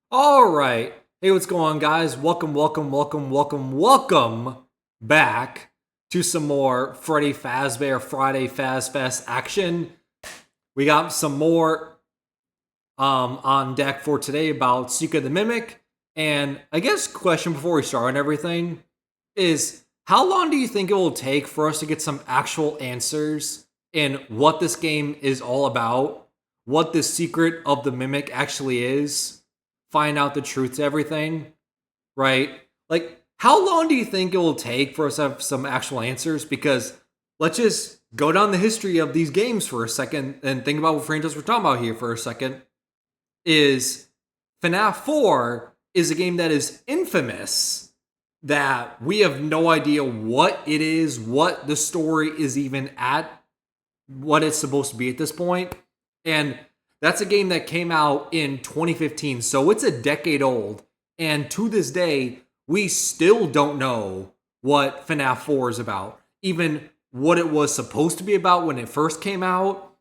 All right. Hey, what's going on, guys? Welcome back to some more Freddy Fazbear Friday Faz Fest action. We got some more on deck for today about Secret of the Mimic. And I guess question before we start and everything is how long do you think it will take for us to get some actual answers in what this game is all about, what the secret of the Mimic actually is? Find out the truth to everything, right? Like, how long do you think it will take for us to have some actual answers? Because let's just go down the history of these games for a second and think about what franchise we're talking about here for a second. Is FNAF 4 is a game that is infamous, that we have no idea what it is, what the story is even at, what it's supposed to be at this point. And that's a game that came out in 2015, so it's a decade old. And to this day, we still don't know what FNAF 4 is about, even what it was supposed to be about when it first came out.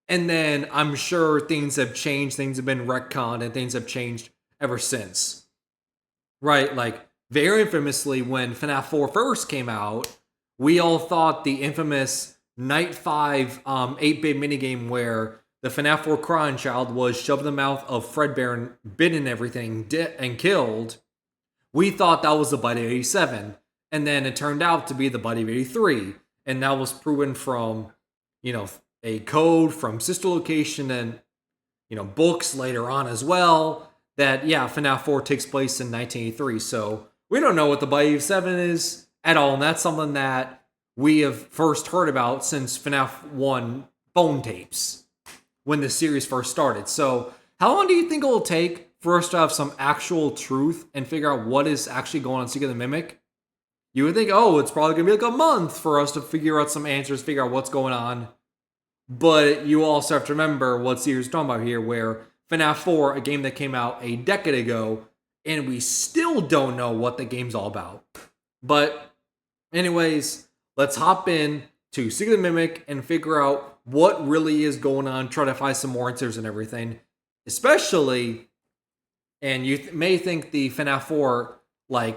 And then I'm sure things have changed, things have been retconned, and things have changed ever since. Right? Like, very infamously, when FNAF 4 first came out, we all thought the infamous Night 5 8-bit minigame where the FNAF 4 crying child was shoved in the mouth of Fredbear and bitten and everything and killed. We thought that was the bite of 87. And then it turned out to be the bite of 83. And that was proven from, a code from Sister Location and, books later on as well. That, yeah, FNAF 4 takes place in 1983. So we don't know what the bite of 87 is at all. And that's something that we have first heard about since FNAF 1 phone tapes when the series first started. So, how long do you think it will take for us to have some actual truth and figure out what is actually going on in Secret of the Mimic? You would think, oh, it's probably going to be like a month for us to figure out some answers, figure out what's going on. But you also have to remember what series we're talking about here, where FNAF 4, a game that came out a decade ago, and we still don't know what the game's all about. But, anyways, let's hop in to Secret of the Mimic and figure out what really is going on, try to find some more answers and everything. Especially, and you may think the FNAF 4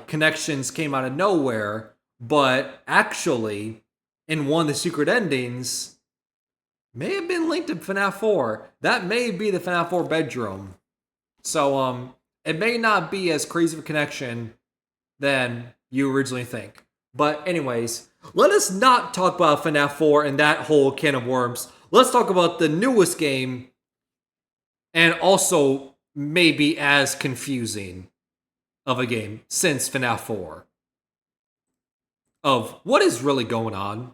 connections came out of nowhere, but actually, in one of the secret endings, may have been linked to FNAF 4. That may be the FNAF 4 bedroom. So, it may not be as crazy of a connection than you originally think. But anyways, let us not talk about FNAF 4 and that whole can of worms. Let's talk about the newest game, and also maybe as confusing of a game since FNAF 4, of what is really going on.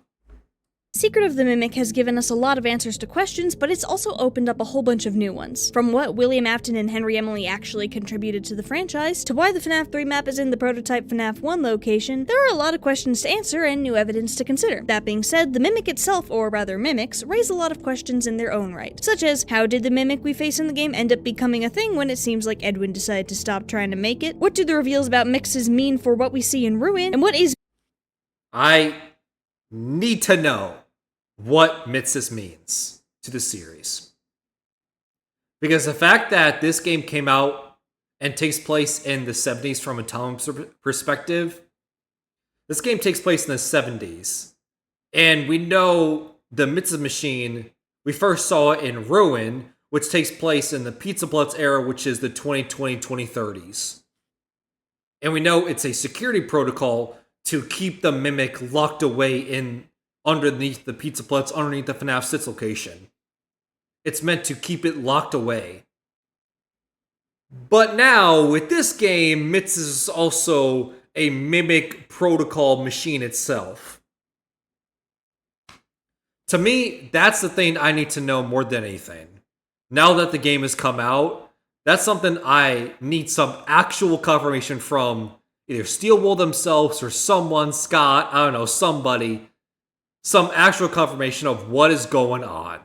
Secret of the Mimic has given us a lot of answers to questions, but it's also opened up a whole bunch of new ones. From what William Afton and Henry Emily actually contributed to the franchise, to why the FNAF 3 map is in the prototype FNAF 1 location, there are a lot of questions to answer and new evidence to consider. That being said, the Mimic itself, or rather mimics, raise a lot of questions in their own right. Such as, how did the Mimic we face in the game end up becoming a thing when it seems like Edwin decided to stop trying to make it? What do the reveals about mixes mean for what we see in Ruin? And what is... I need to know what Mitsis means to the series. Because the fact that this game came out and takes place in the 70s from a time perspective, this game takes place in the 70s. And we know the Mitsis machine, we first saw it in Ruin, which takes place in the Pizza Putz era, which is the 2020-2030s. And we know it's a security protocol to keep the Mimic locked away in underneath the Pizza Putz, underneath the FNAF 6 location. It's meant to keep it locked away. But now, with this game, Mitz is also a Mimic protocol machine itself. To me, that's the thing I need to know more than anything. Now that the game has come out, that's something I need some actual confirmation from either Steelwool themselves or someone, Scott, I don't know, somebody, some actual confirmation of what is going on.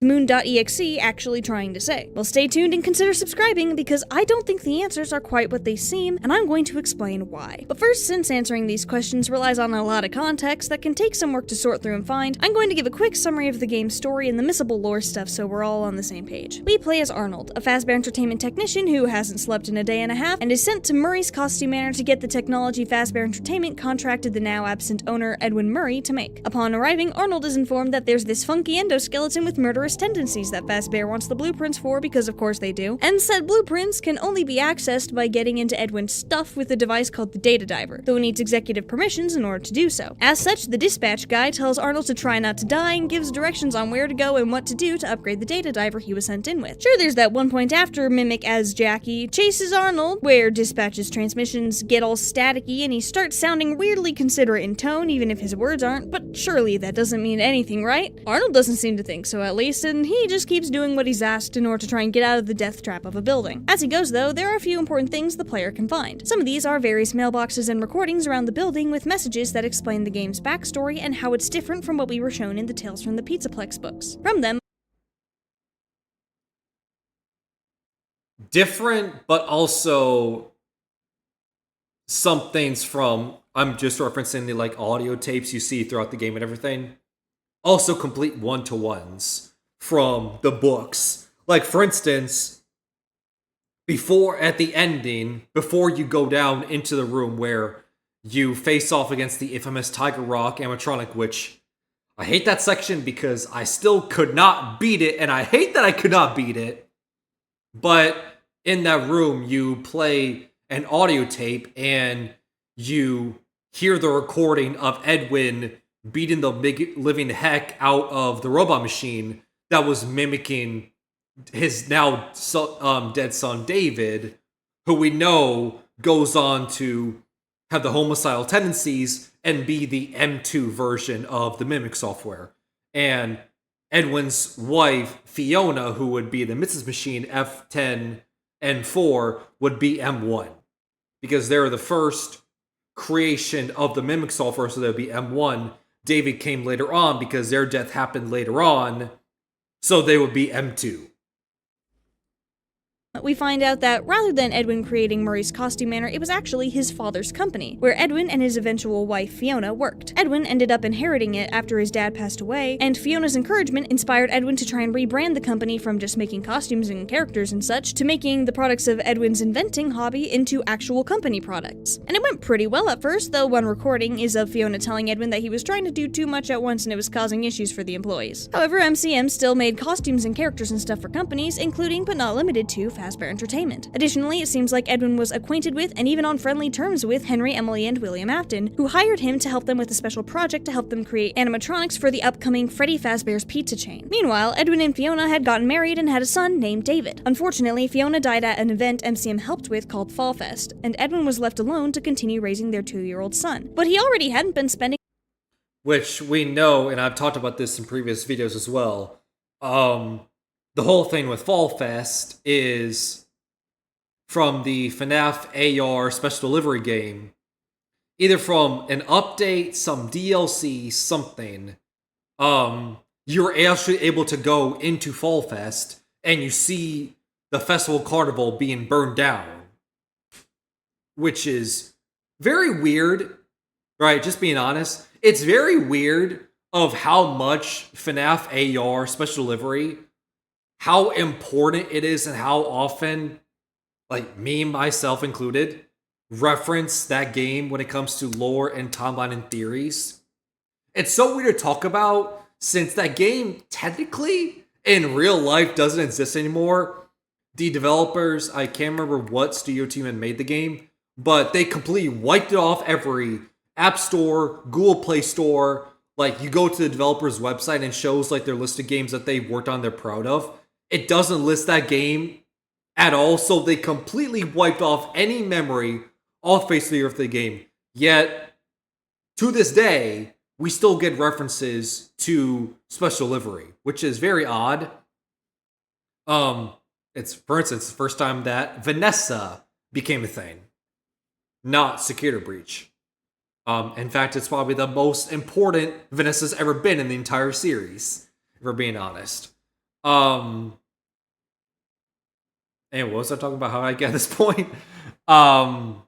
Moon.exe actually trying to say? Well, stay tuned and consider subscribing, because I don't think the answers are quite what they seem, and I'm going to explain why. But first, since answering these questions relies on a lot of context that can take some work to sort through and find, I'm going to give a quick summary of the game's story and the missable lore stuff so we're all on the same page. We play as Arnold, a Fazbear Entertainment technician who hasn't slept in a day and a half, and is sent to Murray's Costume Manor to get the technology Fazbear Entertainment contracted the now absent owner Edwin Murray to make. Upon arriving, Arnold is informed that there's this funky endoskeleton with murderous tendencies that Fazbear wants the blueprints for, because of course they do, and said blueprints can only be accessed by getting into Edwin's stuff with a device called the Data Diver, though it needs executive permissions in order to do so. As such, the dispatch guy tells Arnold to try not to die and gives directions on where to go and what to do to upgrade the Data Diver he was sent in with. Sure, there's that one point after Mimic as Jackie chases Arnold, where dispatch's transmissions get all staticky and he starts sounding weirdly considerate in tone, even if his words aren't, but surely that doesn't mean anything, right? Arnold doesn't seem to think so, at least, and he just keeps doing what he's asked in order to try and get out of the death trap of a building. As he goes, though, there are a few important things the player can find. Some of these are various mailboxes and recordings around the building with messages that explain the game's backstory and how it's different from what we were shown in the Tales from the Pizzaplex books. From them, different, but also some things from, I'm just referencing the like audio tapes you see throughout the game and everything. Also complete one-to-ones from the books. Like, for instance, at the ending, before you go down into the room where you face off against the infamous Tiger Rock animatronic, which I hate that section because I still could not beat it, and I hate that I could not beat it. But in that room, you play an audio tape and you hear the recording of Edwin beating the living heck out of the robot machine that was mimicking his now dead son David, who we know goes on to have the homicidal tendencies and be the M2 version of the Mimic software. And Edwin's wife, Fiona, who would be the Mrs. Machine F10 and 4, would be M1. Because they're the first creation of the Mimic software, so that would be M1. David came later on because their death happened later on, so they would be M2. We find out that rather than Edwin creating Murray's Costume Manor, it was actually his father's company, where Edwin and his eventual wife Fiona worked. Edwin ended up inheriting it after his dad passed away, and Fiona's encouragement inspired Edwin to try and rebrand the company from just making costumes and characters and such, to making the products of Edwin's inventing hobby into actual company products. And it went pretty well at first, though one recording is of Fiona telling Edwin that he was trying to do too much at once and it was causing issues for the employees. However, MCM still made costumes and characters and stuff for companies, including but not limited to Fazbear Entertainment. Additionally, it seems like Edwin was acquainted with and even on friendly terms with Henry, Emily, and William Afton, who hired him to help them with a special project to help them create animatronics for the upcoming Freddy Fazbear's Pizza chain. Meanwhile, Edwin and Fiona had gotten married and had a son named David. Unfortunately, Fiona died at an event MCM helped with called Fall Fest, and Edwin was left alone to continue raising their 2-year-old son. But he already hadn't been spending, which we know, and I've talked about this in previous videos as well, the whole thing with Fall Fest is from the FNAF AR special delivery game, either from an update, some DLC, something, you're actually able to go into Fall Fest and you see the festival carnival being burned down, which is very weird, right? Just being honest, it's very weird of how much FNAF AR special delivery, how important it is, and how often, like me, myself included, reference that game when it comes to lore and timeline and theories. It's so weird to talk about since that game technically in real life doesn't exist anymore. The developers, I can't remember what studio team had made the game, but they completely wiped it off every App Store, Google Play Store. Like, you go to the developer's website and it shows like their list of games that they've worked on they're proud of. It doesn't list that game at all, so they completely wiped off any memory off face of the earth of the game. Yet, to this day, we still get references to special delivery, which is very odd. It's, for instance, the first time that Vanessa became a thing, not Security Breach. In fact, it's probably the most important Vanessa's ever been in the entire series, if we're being honest. Um, and what was I talking about? How I get this point? Um,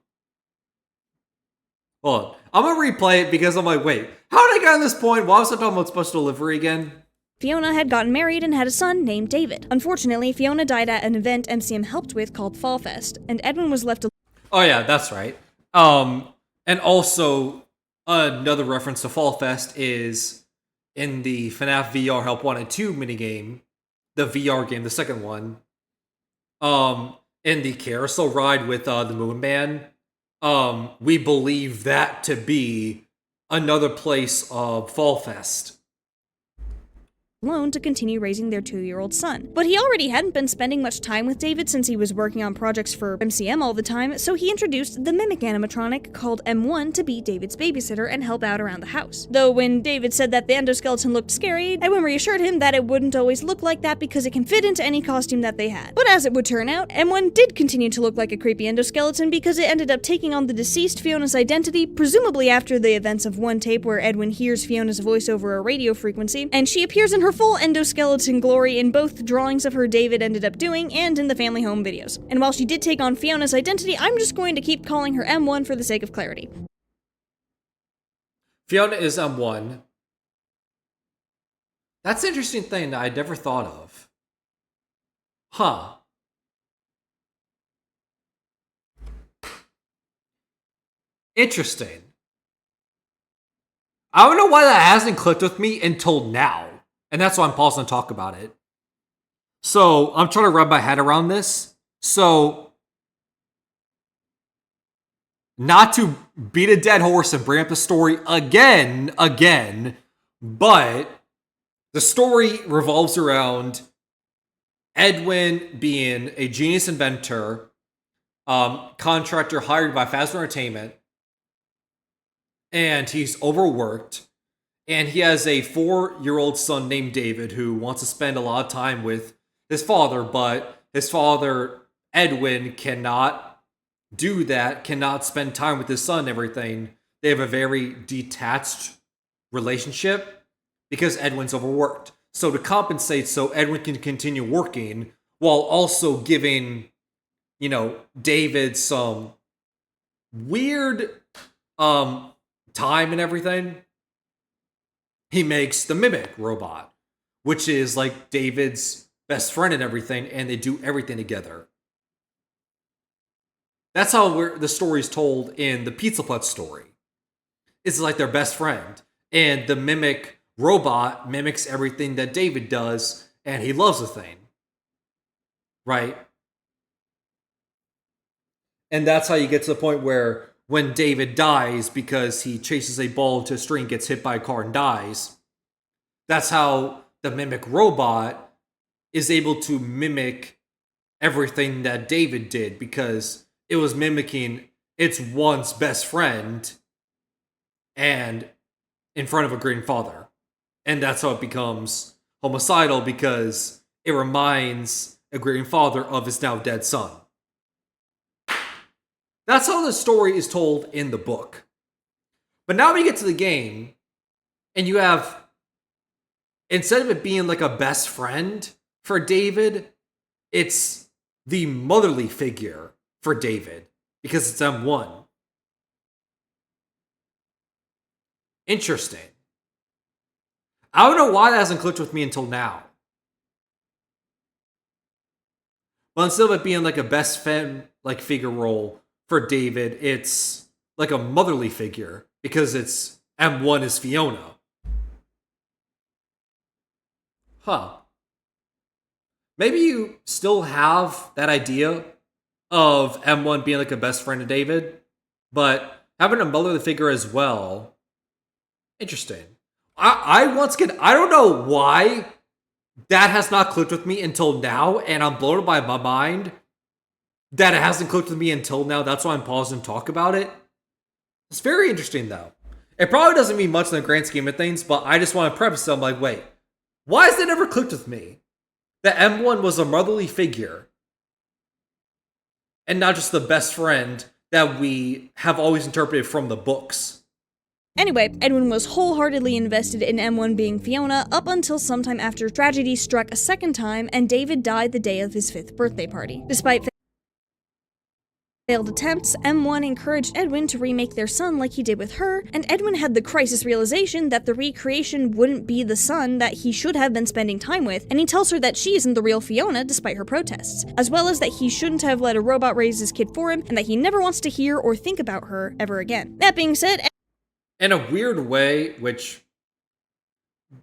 Hold on. I'm gonna replay it because I'm like, wait, how did I get to this point? Why was I talking about special delivery again? Fiona had gotten married and had a son named David. Unfortunately, Fiona died at an event MCM helped with called Fall Fest, and Edwin was left alone. Oh yeah, that's right. And also another reference to Fall Fest is in the FNAF VR Help 1 and 2 minigame, the VR game, the second one. In the carousel ride with the Moon Man, we believe that to be another place of Fall Fest. To continue raising their 2-year-old son. But he already hadn't been spending much time with David since he was working on projects for MCM all the time, so he introduced the mimic animatronic called M1 to be David's babysitter and help out around the house. Though when David said that the endoskeleton looked scary, Edwin reassured him that it wouldn't always look like that because it can fit into any costume that they had. But as it would turn out, M1 did continue to look like a creepy endoskeleton because it ended up taking on the deceased Fiona's identity, presumably after the events of one tape where Edwin hears Fiona's voice over a radio frequency, and she appears in her full endoskeleton glory in both the drawings of her David ended up doing and in the family home videos. And while she did take on Fiona's identity, I'm just going to keep calling her M1 for the sake of clarity. Fiona is M1. That's an interesting thing that I'd never thought of. Huh. Interesting. I don't know why that hasn't clicked with me until now. And that's why I'm pausing to talk about it. So I'm trying to wrap my head around this. So, not to beat a dead horse and bring up the story again, but the story revolves around Edwin being a genius inventor, contractor hired by Phasma Entertainment, and he's overworked. And he has a 4-year-old son named David who wants to spend a lot of time with his father, but his father, Edwin, cannot do that, cannot spend time with his son and everything. They have a very detached relationship because Edwin's overworked. So to compensate so Edwin can continue working while also giving, David some weird time and everything, he makes the mimic robot, which is like David's best friend and everything, and they do everything together. That's how the story's told in the Pizza Putt story. It's like their best friend, and the mimic robot mimics everything that David does, and he loves the thing. Right? And that's how you get to the point where when David dies because he chases a ball to a string, gets hit by a car and dies, that's how the mimic robot is able to mimic everything that David did because it was mimicking its once best friend and in front of a grieving father. And that's how it becomes homicidal because it reminds a grieving father of his now dead son. That's how the story is told in the book. But now we get to the game, and you have, instead of it being like a best friend for David, it's the motherly figure for David, because it's M1. Interesting. I don't know why that hasn't clicked with me until now. But instead of it being like a best friend like figure role for David, it's like a motherly figure because it's M1 is Fiona. Huh. Maybe you still have that idea of M1 being like a best friend of David, but having a motherly figure as well. Interesting. I once again, I don't know why that has not clicked with me until now, and I'm blown by my mind that it hasn't clicked with me until now. That's why I'm pausing to talk about it. It's very interesting, though. It probably doesn't mean much in the grand scheme of things, but I just want to preface it. I'm like, wait, why has it never clicked with me that M1 was a motherly figure and not just the best friend that we have always interpreted from the books? Anyway, Edwin was wholeheartedly invested in M1 being Fiona up until sometime after tragedy struck a second time and David died the day of his 5th birthday party. Despite failed attempts, M1 encouraged Edwin to remake their son like he did with her, and Edwin had the crisis realization that the recreation wouldn't be the son that he should have been spending time with, and he tells her that she isn't the real Fiona despite her protests, as well as that he shouldn't have let a robot raise his kid for him, and that he never wants to hear or think about her ever again. That being said, in a weird way, which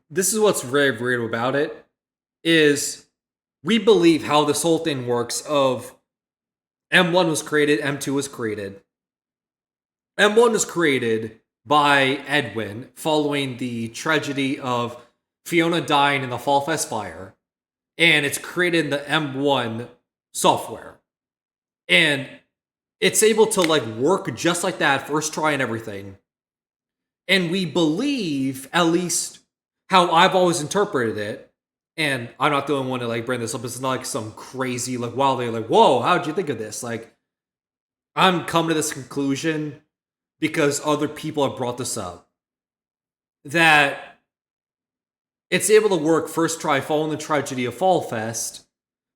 this is what's very weird about it, is we believe how this whole thing works of M1 was created, M2 was created. M1 was created by Edwin following the tragedy of Fiona dying in the Fall Fest fire. And it's created in the M1 software. And it's able to work just like that, first try and everything. And we believe, at least how I've always interpreted it, and I'm not the only one to bring this up. It's not some crazy wildly whoa, how did you think of this? I'm coming to this conclusion because other people have brought this up. That it's able to work first try following the tragedy of Fall Fest.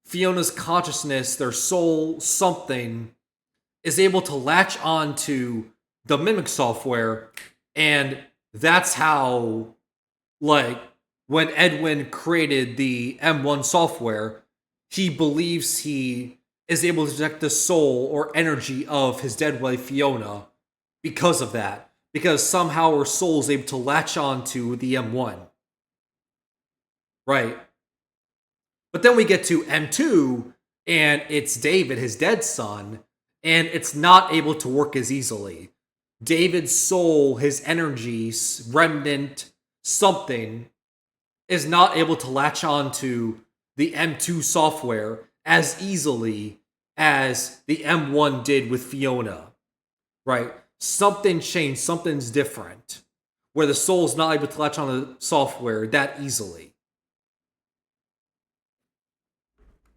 Fiona's consciousness, their soul, something, is able to latch on to the Mimic software, and that's how, when Edwin created the M1 software, he believes he is able to detect the soul or energy of his dead wife Fiona because of that. Because somehow her soul is able to latch on to the M1. Right. But then we get to M2, and it's David, his dead son, and it's not able to work as easily. David's soul, his energy, remnant, something, is not able to latch on to the M2 software as easily as the M1 did with Fiona, right? Something changed, something's different, where the soul's not able to latch on the software that easily.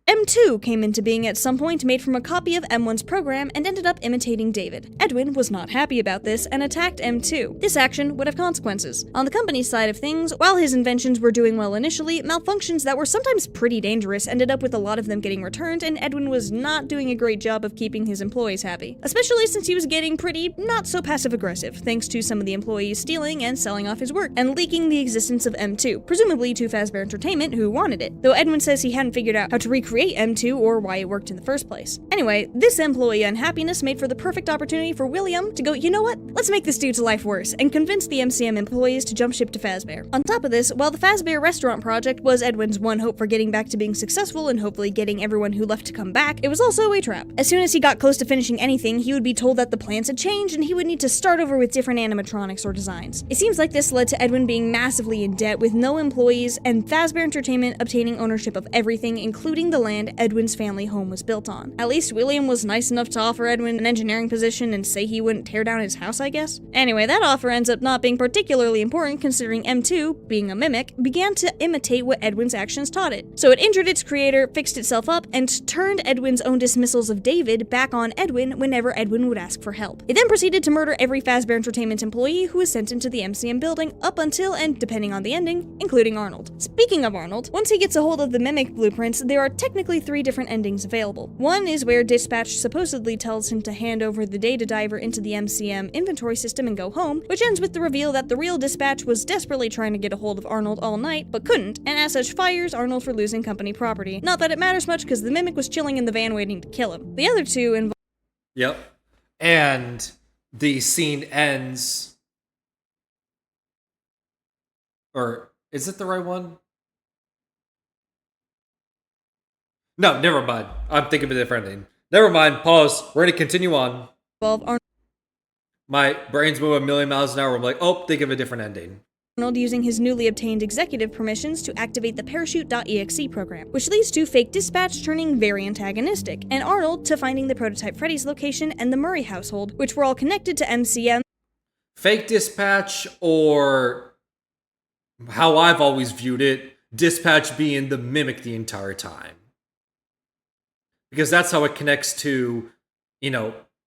M2 came into being at some point made from a copy of M1's program and ended up imitating David. Edwin was not happy about this and attacked M2. This action would have consequences. On the company's side of things, while his inventions were doing well initially, malfunctions that were sometimes pretty dangerous ended up with a lot of them getting returned, and Edwin was not doing a great job of keeping his employees happy. Especially since he was getting pretty not so passive-aggressive, thanks to some of the employees stealing and selling off his work, and leaking the existence of M2, presumably to Fazbear Entertainment, who wanted it, though Edwin says he hadn't figured out how to recreate M2 or why it worked in the first place. Anyway, this employee unhappiness made for the perfect opportunity for William to go, you know what, let's make this dude's life worse, and convince the MCM employees to jump ship to Fazbear. On top of this, while the Fazbear restaurant project was Edwin's one hope for getting back to being successful and hopefully getting everyone who left to come back, it was also a trap. As soon as he got close to finishing anything, he would be told that the plans had changed and he would need to start over with different animatronics or designs. It seems like this led to Edwin being massively in debt with no employees and Fazbear Entertainment obtaining ownership of everything, including the land Edwin's family home was built on. At least William was nice enough to offer Edwin an engineering position and say he wouldn't tear down his house, I guess. Anyway, that offer ends up not being particularly important considering M2, being a mimic, began to imitate what Edwin's actions taught it. So it injured its creator, fixed itself up, and turned Edwin's own dismissals of David back on Edwin whenever Edwin would ask for help. It then proceeded to murder every Fazbear Entertainment employee who was sent into the MCM building up until and, depending on the ending, including Arnold. Speaking of Arnold, once he gets a hold of the mimic blueprints, there are technically 3 different endings available. One is where Dispatch supposedly tells him to hand over the data diver into the MCM inventory system and go home, which ends with the reveal that the real Dispatch was desperately trying to get a hold of Arnold all night, but couldn't, and as such fires Arnold for losing company property. Not that it matters much because the mimic was chilling in the van waiting to kill him. The other 2 involve Yep. And the scene ends... Or, is it the right one? No, never mind. I'm thinking of a different thing. Never mind. Pause. We're going to continue on. My brain's moving a million miles an hour. I'm like, oh, think of a different ending. Arnold using his newly obtained executive permissions to activate the Parachute.exe program, which leads to Fake Dispatch turning very antagonistic, and Arnold to finding the prototype Freddy's location and the Murray household, which were all connected to MCM. Fake Dispatch, or how I've always viewed it, Dispatch being the mimic the entire time. Because that's how it connects to,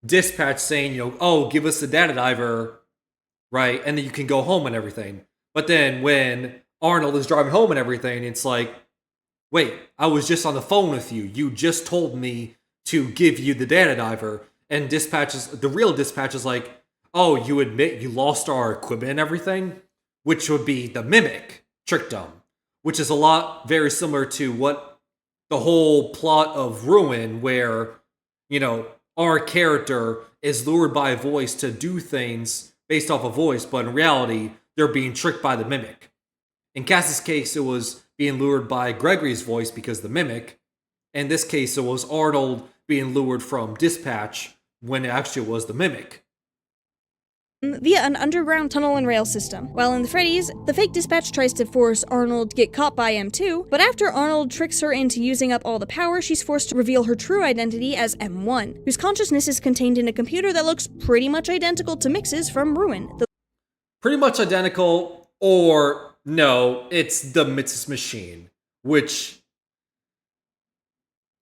Dispatch saying, oh, give us the data diver, right? And then you can go home and everything. But then when Arnold is driving home and everything, it's like, wait, I was just on the phone with you. You just told me to give you the data diver. And the real dispatch is like, oh, you admit you lost our equipment and everything? Which would be the mimic trickdom, which is a lot very similar to what the whole plot of Ruin, where, our character is lured by a voice to do things based off a voice, but in reality, they're being tricked by the mimic. In Cass's case, it was being lured by Gregory's voice because the mimic. In this case, it was Arnold being lured from dispatch when it actually was the mimic. Via an underground tunnel and rail system. While in the Freddy's, the fake dispatch tries to force Arnold to get caught by M2, but after Arnold tricks her into using up all the power, she's forced to reveal her true identity as M1, whose consciousness is contained in a computer that looks pretty much identical to Mix's from Ruin. Pretty much identical, or no, it's the Mix's machine, which...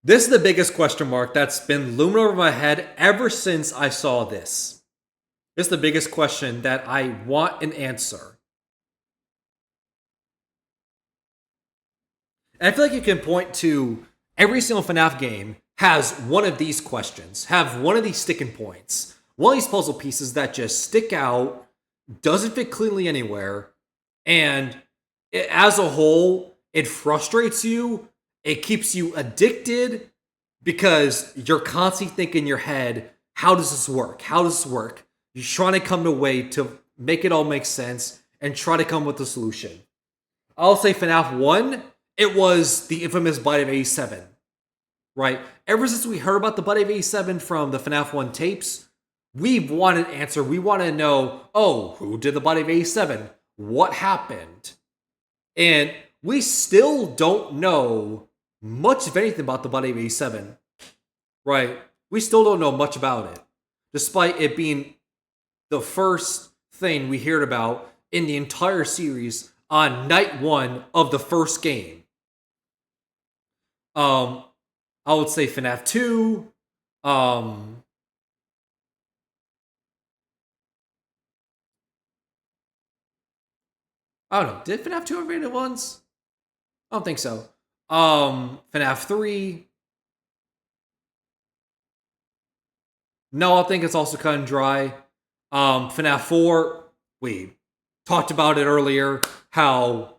This is the biggest question mark that's been looming over my head ever since I saw this. This is the biggest question that I want an answer. And I feel like you can point to every single FNAF game has one of these questions, have one of these sticking points, one of these puzzle pieces that just stick out, doesn't fit cleanly anywhere, and as a whole, it frustrates you, it keeps you addicted, because you're constantly thinking in your head, how does this work? How does this work? You're trying to come to a way to make it all make sense and try to come with a solution. I'll say FNAF 1, it was the infamous Bite of 87, right? Ever since we heard about the Bite of 87 from the FNAF 1 tapes, we've wanted an answer. We want to know, oh, who did the Bite of 87? What happened? And we still don't know much of anything about the Bite of 87, right? We still don't know much about it, despite it being the first thing we heard about in the entire series on night 1 of the first game. I would say FNAF 2. I don't know. Did FNAF 2 have rated ones? I don't think so. FNAF 3. No, I think it's also cut and dry. FNAF 4, we talked about it earlier, how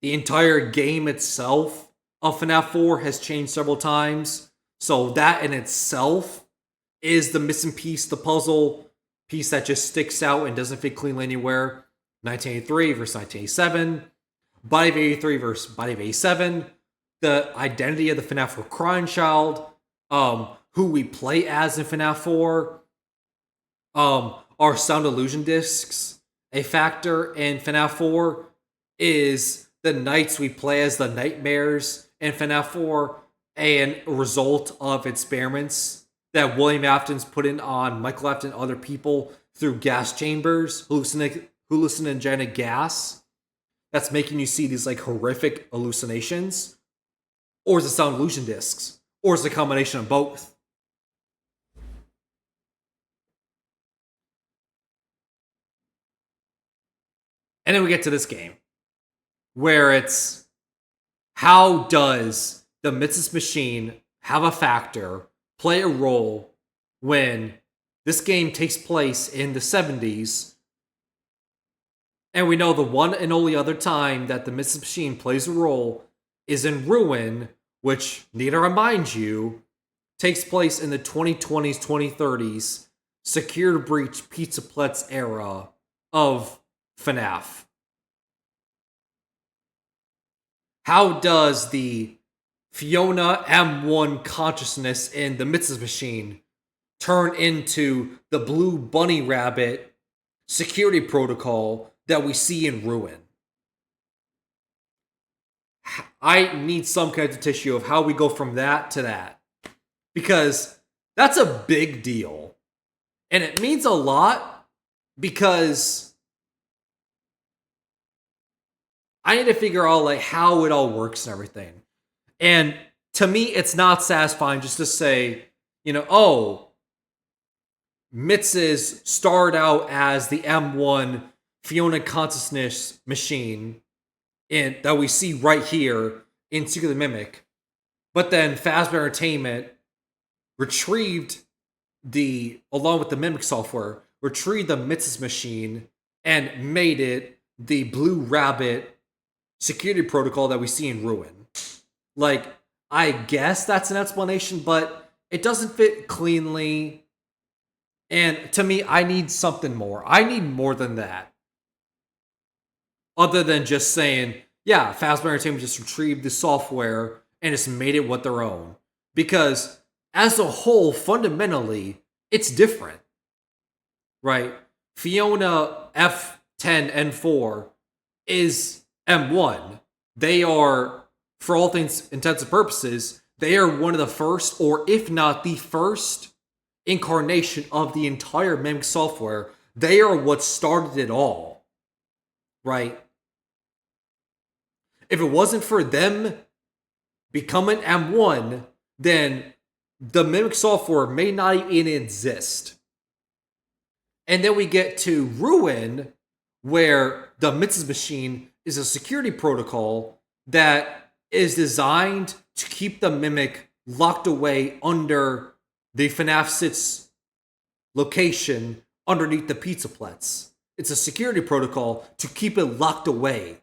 the entire game itself of FNAF 4 has changed several times. So that in itself is the missing piece, the puzzle piece that just sticks out and doesn't fit cleanly anywhere. 1983 versus 1987. Body of 83 versus Body of 87. The identity of the FNAF 4 crying child. Who we play as in FNAF 4. Are sound illusion discs a factor in FNAF 4? Is the nights we play as the nightmares in FNAF 4 a result of experiments that William Afton's putting on Michael Afton and other people through gas chambers, hallucinogenic gas, that's making you see these like horrific hallucinations? Or is it sound illusion discs? Or is it a combination of both? And then we get to this game, where it's, how does the Mix's machine have a factor, play a role, when this game takes place in the 70s, and we know the one and only other time that the Mix's machine plays a role is in Ruin, which, need to remind you, takes place in the 2020s, 2030s, Secure Breach Pizzaplex era of FNAF. How does the Fiona M1 consciousness in the Mix's machine turn into the blue bunny rabbit security protocol that we see in Ruin? I need some connective tissue of how we go from that to that, because that's a big deal. And it means a lot, because I need to figure out like how it all works and everything. And to me, it's not satisfying just to say, oh, Mitz's started out as the M1 Fiona consciousness machine that we see right here in Secret of the Mimic. But then Fazbear Entertainment retrieved along with the Mimic software, retrieved the Mitz's machine and made it the Blue Rabbit security protocol that we see in Ruin. Like, I guess that's an explanation, but it doesn't fit cleanly. And to me, I need something more. I need more than that. Other than just saying, yeah, Fazbear Entertainment just retrieved the software and just made it what their own. Because as a whole, fundamentally, it's different. Right? Fiona F10 and 4 is M1. They are, for all intents and purposes, they are one of the first, or if not the first, incarnation of the entire Mimic software. They are what started it all. Right? If it wasn't for them becoming M1, then the Mimic software may not even exist. And then we get to Ruin, where the Mitz's machine is a security protocol that is designed to keep the Mimic locked away under the FNAF 6 location underneath the Pizza Plex. It's a security protocol to keep it locked away.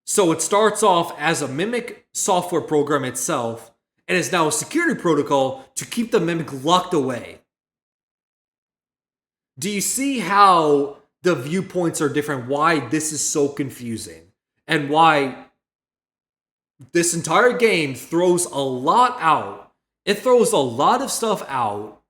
So it starts off as a Mimic software program itself, and is now a security protocol to keep the Mimic locked away. Do you see how the viewpoints are different? Why this is so confusing? And why this entire game throws a lot out. It throws a lot of stuff out,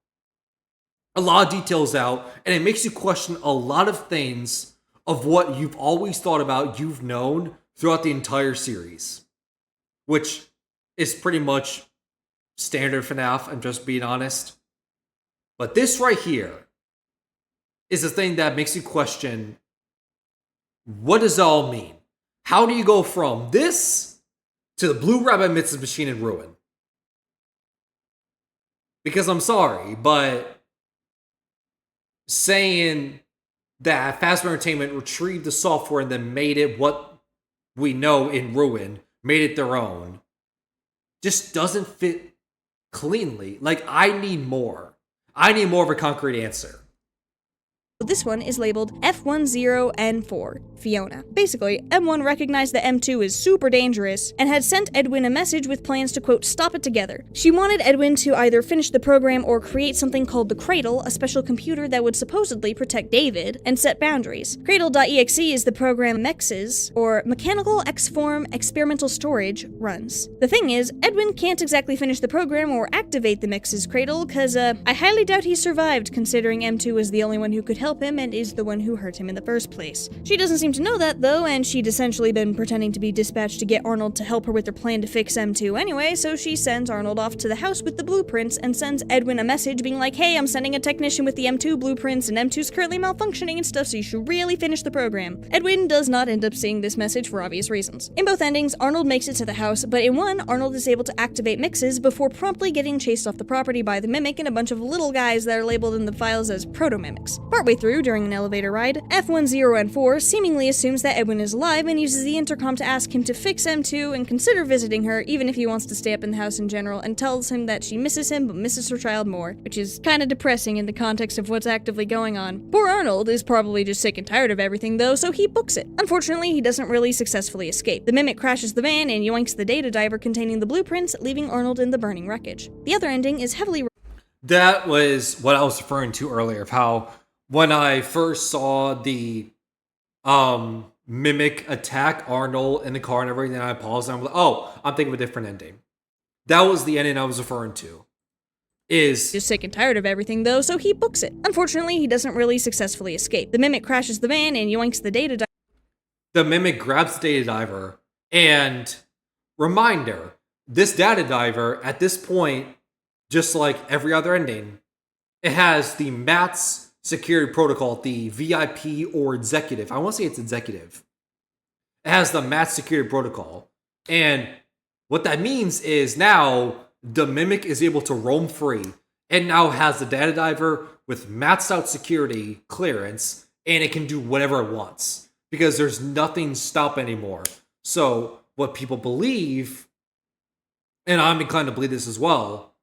a lot of details out, and it makes you question a lot of things of what you've always thought about, you've known throughout the entire series. Which is pretty much standard FNAF, I'm just being honest. But this right here is the thing that makes you question, what does it all mean? How do you go from this to the Blue Rabbit Mitz's machine in Ruin? Because I'm sorry, but saying that Fazbear Entertainment retrieved the software and then made it what we know in Ruin, made it their own, just doesn't fit cleanly. Like, I need more. I need more of a concrete answer. This one is labeled F10N4, Fiona. Basically, M1 recognized that M2 is super dangerous and had sent Edwin a message with plans to, quote, stop it together. She wanted Edwin to either finish the program or create something called the Cradle, a special computer that would supposedly protect David, and set boundaries. Cradle.exe is the program Mex's, or Mechanical X-Form Experimental Storage, runs. The thing is, Edwin can't exactly finish the program or activate the Mex's Cradle, cause, I highly doubt he survived, considering M2 is the only one who could help him and is the one who hurt him in the first place. She doesn't seem to know that, though, and she'd essentially been pretending to be dispatched to get Arnold to help her with their plan to fix M2 anyway, so she sends Arnold off to the house with the blueprints and sends Edwin a message being like, hey, I'm sending a technician with the M2 blueprints and M2's currently malfunctioning and stuff, so you should really finish the program. Edwin does not end up seeing this message for obvious reasons. In both endings, Arnold makes it to the house, but in one, Arnold is able to activate Mixes before promptly getting chased off the property by the Mimic and a bunch of little guys that are labeled in the files as proto-mimics. Partway through, during an elevator ride, F10N4 seemingly assumes that Edwin is alive and uses the intercom to ask him to fix M2 and consider visiting her, even if he wants to stay up in the house in general, and tells him that she misses him but misses her child more, which is kinda depressing in the context of what's actively going on. Poor Arnold is probably just sick and tired of everything though, so he books it. Unfortunately, he doesn't really successfully escape. The Mimic crashes the van and yoinks the data diver containing the blueprints, leaving Arnold in the burning wreckage. The other ending is heavily... That was what I was referring to earlier, of how when I first saw the Mimic attack Arnold in the car and everything, I paused and I'm like, oh, I'm thinking of a different ending. That was the ending I was referring to. Is just sick and tired of everything though, so he books it. Unfortunately, he doesn't really successfully escape. The Mimic crashes the van and yoinks the data diver. The Mimic grabs the data diver, and reminder, this data diver, at this point, just like every other ending, it has the MATS security protocol, the VIP or executive. I want to say it's executive. It has the MATS security protocol. And what that means is now the Mimic is able to roam free it now has the data diver with maxed out security clearance, and it can do whatever it wants because there's nothing stop anymore. So what people believe, and I'm inclined to believe this as well,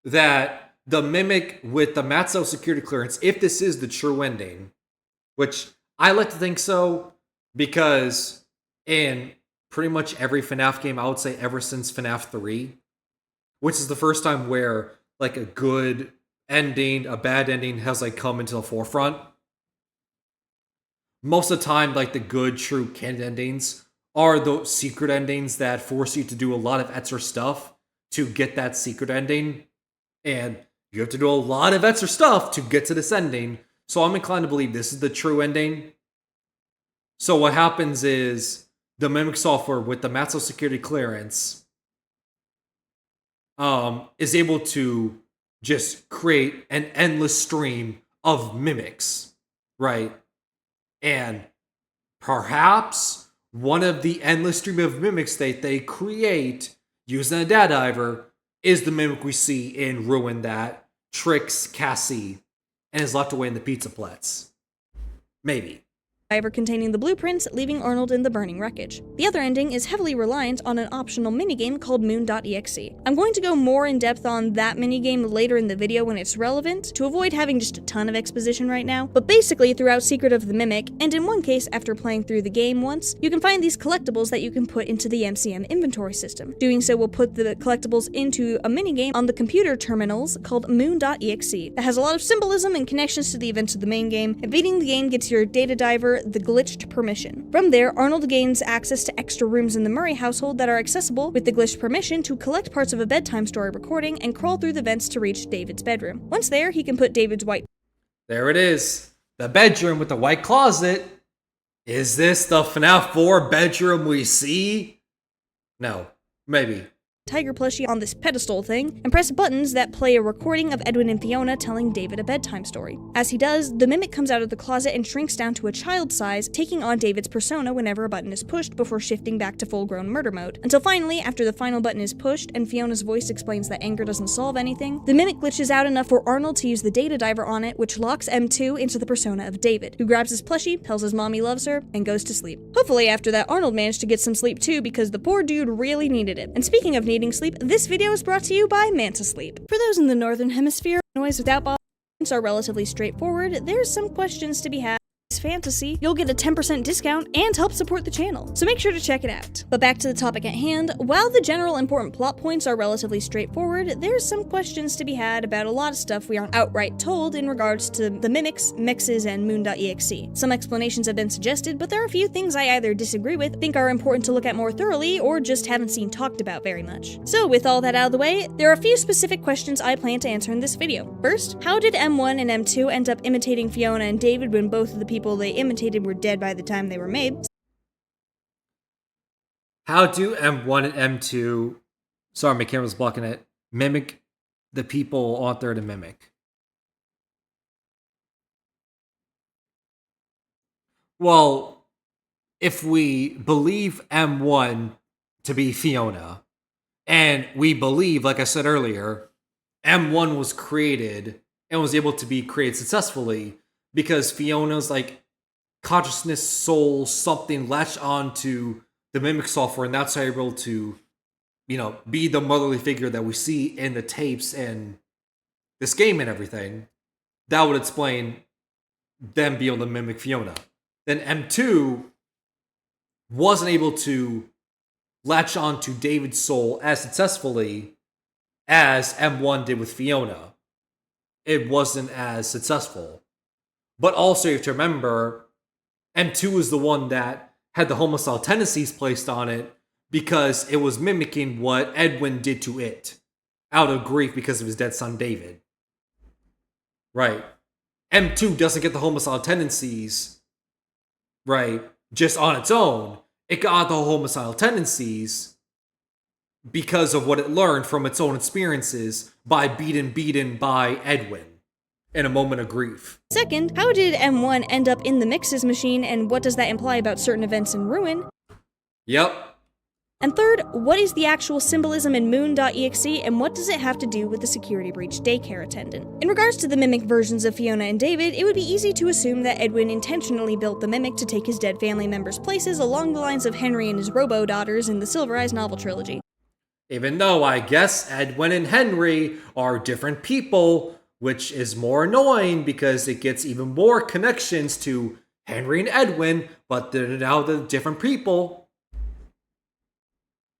that the Mimic with the maxed out security clearance, if this is the true ending, which I like to think so, because in pretty much every FNAF game, I would say ever since FNAF 3, which is the first time where like a good ending, a bad ending has like come into the forefront. Most of the time, like the good, true canon endings are those secret endings that force you to do a lot of extra stuff to get that secret ending. And you have to do a lot of extra stuff to get to this ending. So I'm inclined to believe this is the true ending. So what happens is the Mimic software with the maximum security clearance is able to just create an endless stream of mimics, right? And perhaps one of the endless stream of mimics that they create using a data diver is the mimic we see in Ruin that tricks Cassie and is left away in the pizza plats. Maybe. Diver containing the blueprints, leaving Arnold in the burning wreckage. The other ending is heavily reliant on an optional minigame called Moon.exe. I'm going to go more in depth on that minigame later in the video when it's relevant, to avoid having just a ton of exposition right now, but basically throughout Secret of the Mimic, and in one case after playing through the game once, you can find these collectibles that you can put into the MCM inventory system. Doing so will put the collectibles into a minigame on the computer terminals called Moon.exe. It has a lot of symbolism and connections to the events of the main game, and beating the game gets your data diver the glitched permission. From there, Arnold gains access to extra rooms in the Murray household that are accessible with the glitched permission to collect parts of a bedtime story recording and crawl through the vents to reach David's bedroom. Once there, he can put David's white... There it is. The bedroom with the white closet. Is this the FNAF 4 bedroom we see? No. Maybe. Tiger plushie on this pedestal thing, and press buttons that play a recording of Edwin and Fiona telling David a bedtime story. As he does, the Mimic comes out of the closet and shrinks down to a child size, taking on David's persona whenever a button is pushed before shifting back to full-grown murder mode. Until finally, after the final button is pushed and Fiona's voice explains that anger doesn't solve anything, the Mimic glitches out enough for Arnold to use the data diver on it, which locks M2 into the persona of David, who grabs his plushie, tells his mom he loves her, and goes to sleep. Hopefully after that, Arnold managed to get some sleep too, because the poor dude really needed it. And speaking of needing sleep, this video is brought to you by Manta Sleep. For those in the Northern Hemisphere, noise without bombs are relatively straightforward. There's some questions to be had. Fantasy, you'll get a 10% discount and help support the channel, so make sure to check it out. But back to the topic at hand, while the general important plot points are relatively straightforward, there's some questions to be had about a lot of stuff we aren't outright told in regards to the mimics, mixes, and Moon.exe. Some explanations have been suggested, but there are a few things I either disagree with, think are important to look at more thoroughly, or just haven't seen talked about very much. So with all that out of the way, there are a few specific questions I plan to answer in this video. First, how did M1 and M2 end up imitating Fiona and David when both of the people they imitated were dead by the time they were made? How do M1 and M2, sorry, my camera's blocking it, mimic the people on there to mimic? Well, if we believe M1 to be Fiona, and we believe, like I said earlier, M1 was created and was able to be created successfully because Fiona's like consciousness, soul, something latched onto the Mimic software, and that's how you're able to, be the motherly figure that we see in the tapes and this game and everything. That would explain them being able to mimic Fiona. Then M2 wasn't able to latch onto David's soul as successfully as M1 did with Fiona. It wasn't as successful. But also you have to remember, M2 is the one that had the homicidal tendencies placed on it because it was mimicking what Edwin did to it out of grief because of his dead son David. Right. M2 doesn't get the homicidal tendencies, right, just on its own. It got the homicidal tendencies because of what it learned from its own experiences by beaten by Edwin in a moment of grief. Second, how did M1 end up in the Mixes machine, and what does that imply about certain events in Ruin? Yep. And third, what is the actual symbolism in Moon.exe, and what does it have to do with the security breach daycare attendant? In regards to the Mimic versions of Fiona and David, it would be easy to assume that Edwin intentionally built the Mimic to take his dead family members' places along the lines of Henry and his robo-daughters in the Silver Eyes novel trilogy. Even though I guess Edwin and Henry are different people, which is more annoying because it gets even more connections to Henry and Edwin, but they're now the different people.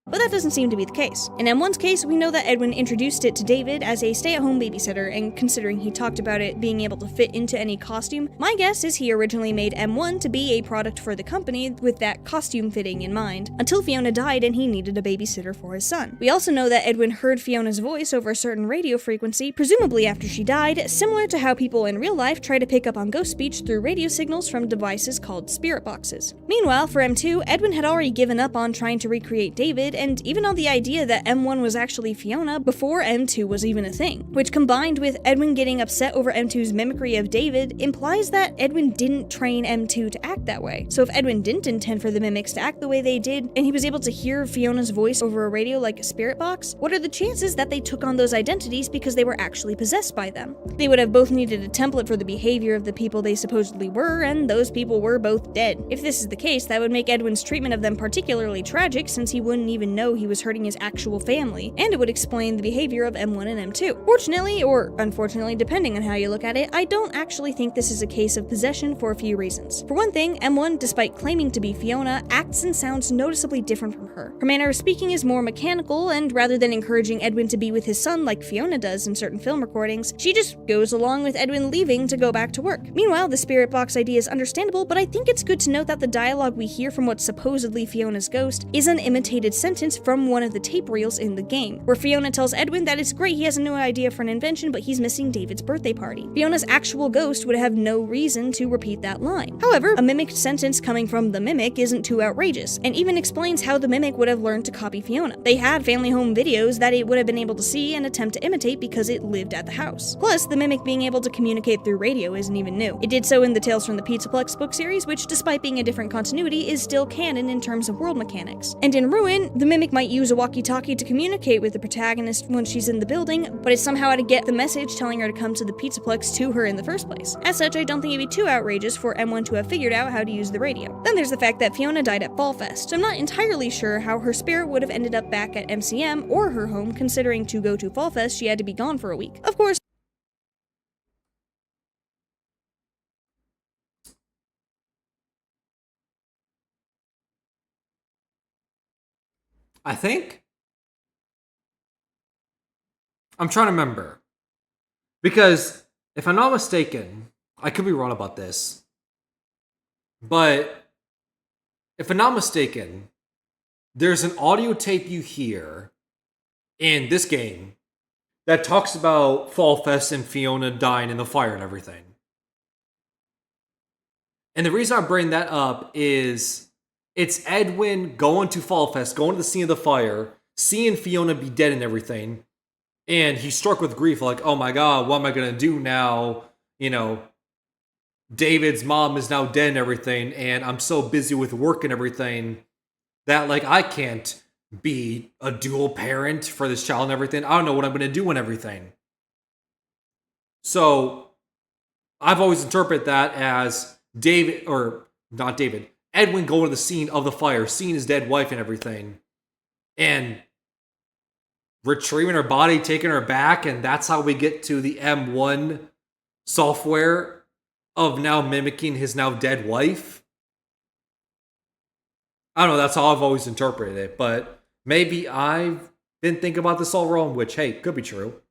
But that doesn't seem to be the case. In M1's case, we know that Edwin introduced it to David as a stay-at-home babysitter, and considering he talked about it being able to fit into any costume, my guess is he originally made M1 to be a product for the company with that costume fitting in mind, until Fiona died and he needed a babysitter for his son. We also know that Edwin heard Fiona's voice over a certain radio frequency, presumably after she died, similar to how people in real life try to pick up on ghost speech through radio signals from devices called spirit boxes. Meanwhile, for M2, Edwin had already given up on trying to recreate David, and even on the idea that M1 was actually Fiona before M2 was even a thing, which combined with Edwin getting upset over M2's mimicry of David implies that Edwin didn't train M2 to act that way. So if Edwin didn't intend for the mimics to act the way they did, and he was able to hear Fiona's voice over a radio like a spirit box, what are the chances that they took on those identities because they were actually possessed by them? They would have both needed a template for the behavior of the people they supposedly were, and those people were both dead. If this is the case, that would make Edwin's treatment of them particularly tragic, since he wouldn't even know he was hurting his actual family, and it would explain the behavior of M1 and M2. Fortunately, or unfortunately, depending on how you look at it, I don't actually think this is a case of possession for a few reasons. For one thing, M1, despite claiming to be Fiona, acts and sounds noticeably different from her. Her manner of speaking is more mechanical, and rather than encouraging Edwin to be with his son like Fiona does in certain film recordings, she just goes along with Edwin leaving to go back to work. Meanwhile, the spirit box idea is understandable, but I think it's good to note that the dialogue we hear from what's supposedly Fiona's ghost is an imitated sentence from one of the tape reels in the game, where Fiona tells Edwin that it's great he has a new idea for an invention, but he's missing David's birthday party. Fiona's actual ghost would have no reason to repeat that line. However, a mimicked sentence coming from the mimic isn't too outrageous, and even explains how the mimic would have learned to copy Fiona. They had family home videos that it would have been able to see and attempt to imitate because it lived at the house. Plus, the mimic being able to communicate through radio isn't even new. It did so in the Tales from the Pizzaplex book series, which, despite being a different continuity, is still canon in terms of world mechanics. And in Ruin, the mimic might use a walkie-talkie to communicate with the protagonist when she's in the building, but it's somehow how to get the message telling her to come to the Pizzaplex to her in the first place. As such, I don't think it'd be too outrageous for M1 to have figured out how to use the radio. Then there's the fact that Fiona died at Fall Fest, so I'm not entirely sure how her spirit would have ended up back at MCM or her home, considering to go to Fall Fest she had to be gone for a week. Of course, I think I'm trying to remember. Because if I'm not mistaken, I could be wrong about this. But if I'm not mistaken, there's an audio tape you hear in this game that talks about Fall Fest and Fiona dying in the fire and everything. And the reason I bring that up is it's Edwin going to Fall Fest, going to the scene of the fire, seeing Fiona be dead and everything. And he's struck with grief, like, oh my god, what am I gonna do now? You know, David's mom is now dead and everything, and I'm so busy with work and everything that, like, I can't be a dual parent for this child and everything. I don't know what I'm gonna do and everything. So, I've always interpreted that as David, or not David, Edwin going to the scene of the fire, seeing his dead wife and everything, and retrieving her body, taking her back, and that's how we get to the M1 software of now mimicking his now dead wife. I don't know, that's how I've always interpreted it, but maybe I've been thinking about this all wrong, which, hey, could be true.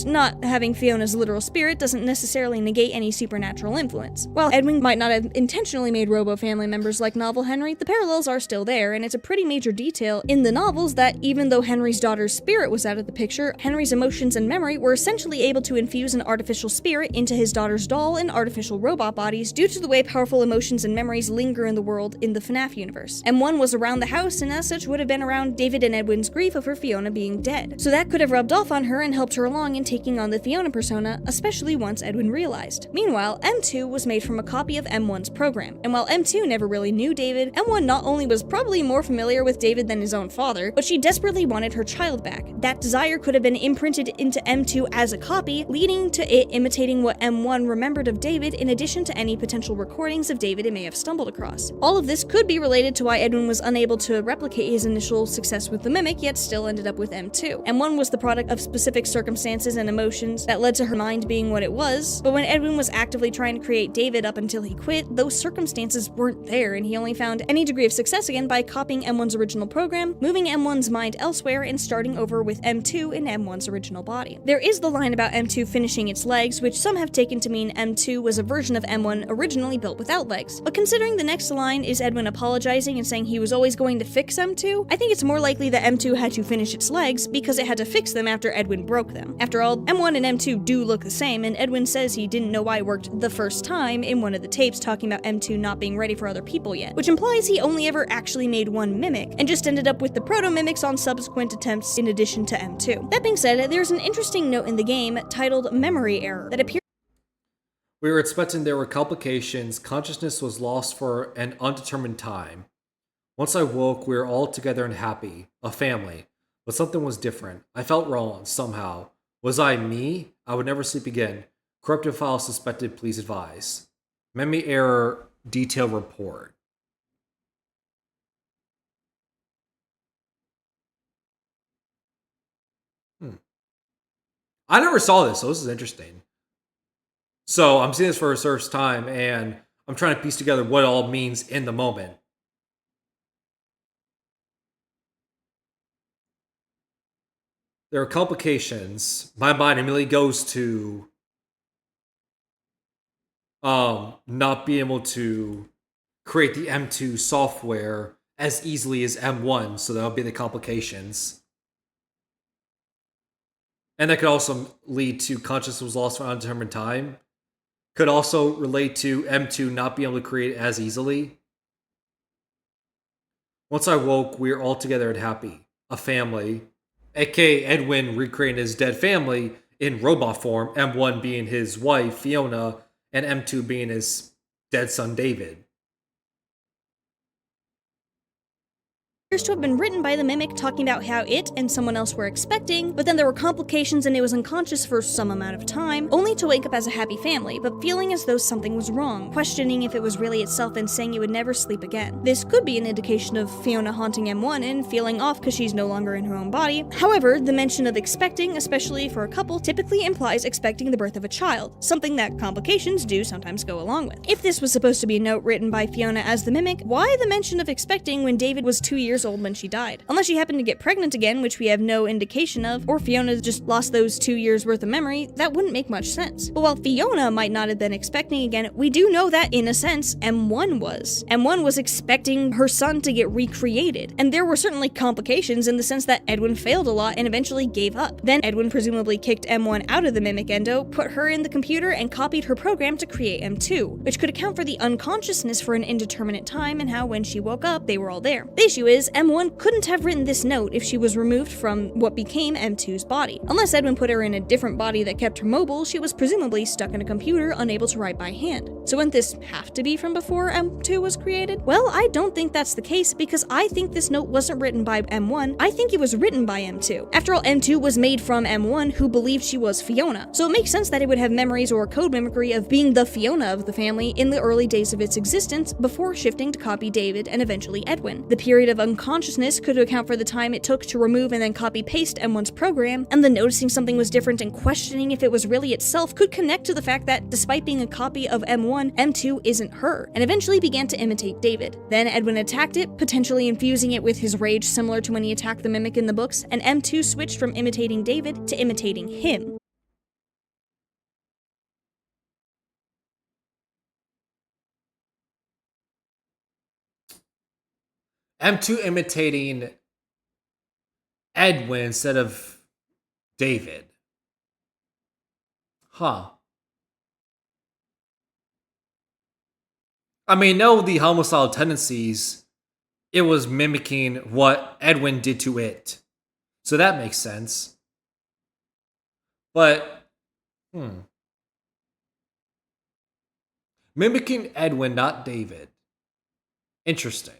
Not having Fiona's literal spirit doesn't necessarily negate any supernatural influence. While Edwin might not have intentionally made Robo family members like novel Henry, the parallels are still there, and it's a pretty major detail in the novels that even though Henry's daughter's spirit was out of the picture, Henry's emotions and memory were essentially able to infuse an artificial spirit into his daughter's doll and artificial robot bodies due to the way powerful emotions and memories linger in the world in the FNAF universe. M1 was around the house and as such would have been around David and Edwin's grief over Fiona being dead. So that could have rubbed off on her and helped her along in taking on the Fiona persona, especially once Edwin realized. Meanwhile, M2 was made from a copy of M1's program, and while M2 never really knew David, M1 not only was probably more familiar with David than his own father, but she desperately wanted her child back. That desire could have been imprinted into M2 as a copy, leading to it imitating what M1 remembered of David in addition to any potential recordings of David it may have stumbled across. All of this could be related to why Edwin was unable to replicate his initial success with the Mimic, yet still ended up with M2. M1 was the product of specific circumstances and emotions that led to her mind being what it was, but when Edwin was actively trying to create David up until he quit, those circumstances weren't there, and he only found any degree of success again by copying M1's original program, moving M1's mind elsewhere, and starting over with M2 in M1's original body. There is the line about M2 finishing its legs, which some have taken to mean M2 was a version of M1 originally built without legs. But considering the next line is Edwin apologizing and saying he was always going to fix M2, I think it's more likely that M2 had to finish its legs because it had to fix them after Edwin broke them. After all, M1 and M2 do look the same, and Edwin says he didn't know why it worked the first time in one of the tapes talking about M2 not being ready for other people yet, which implies he only ever actually made one mimic, and just ended up with the proto-mimics on subsequent attempts in addition to M2. That being said, there's an interesting note in the game titled Memory Error that appears. We were expecting there were complications. Consciousness was lost for an undetermined time. Once I woke, we were all together and happy, a family. But something was different. I felt wrong, somehow. Was I me? I would never sleep again. Corrupted file suspected, please advise. Memory error, detail report. I never saw this, so this is interesting. So I'm seeing this for the first time, and I'm trying to piece together what it all means in the moment. There are complications. My mind immediately goes to not being able to create the M2 software as easily as M1, so that'll be the complications. And that could also lead to consciousness was lost for an undetermined time. Could also relate to M2 not being able to create it as easily. Once I woke, we were all together and happy. A family. aka Edwin recreating his dead family in robot form, M1 being his wife, Fiona, and M2 being his dead son, David. To have been written by the Mimic talking about how it and someone else were expecting, but then there were complications and it was unconscious for some amount of time, only to wake up as a happy family, but feeling as though something was wrong, questioning if it was really itself and saying it would never sleep again. This could be an indication of Fiona haunting M1 and feeling off because she's no longer in her own body. However, the mention of expecting, especially for a couple, typically implies expecting the birth of a child, something that complications do sometimes go along with. If this was supposed to be a note written by Fiona as the Mimic, why the mention of expecting when David was 2 years old when she died? Unless she happened to get pregnant again, which we have no indication of, or Fiona just lost those 2 years worth of memory, that wouldn't make much sense. But while Fiona might not have been expecting again, we do know that, in a sense, M1 was. M1 was expecting her son to get recreated, and there were certainly complications in the sense that Edwin failed a lot and eventually gave up. Then Edwin presumably kicked M1 out of the Mimic Endo, put her in the computer, and copied her program to create M2, which could account for the unconsciousness for an indeterminate time and how when she woke up, they were all there. The issue is, M1 couldn't have written this note if she was removed from what became M2's body. Unless Edwin put her in a different body that kept her mobile, she was presumably stuck in a computer, unable to write by hand. So wouldn't this have to be from before M2 was created? Well, I don't think that's the case, because I think this note wasn't written by M1, I think it was written by M2. After all, M2 was made from M1, who believed she was Fiona, so it makes sense that it would have memories or code mimicry of being the Fiona of the family in the early days of its existence, before shifting to copy David and eventually Edwin. The period of unconsciousness could account for the time it took to remove and then copy-paste M1's program, and the noticing something was different and questioning if it was really itself could connect to the fact that, despite being a copy of M1, M2 isn't her, and eventually began to imitate David. Then Edwin attacked it, potentially infusing it with his rage similar to when he attacked the Mimic in the books, and M2 switched from imitating David to imitating him. M2 imitating Edwin instead of David. Huh. I mean, no, the homicidal tendencies, it was mimicking what Edwin did to it. So that makes sense. But, mimicking Edwin, not David. Interesting.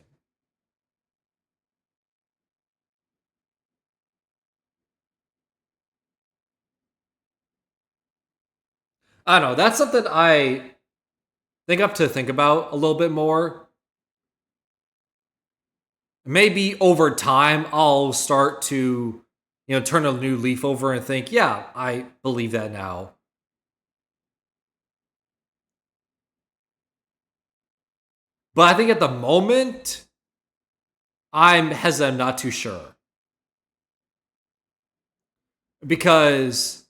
I don't know. That's something I think I have to think about a little bit more. Maybe over time, I'll start to, turn a new leaf over and think, yeah, I believe that now. But I think at the moment, I'm hesitant, not too sure. Because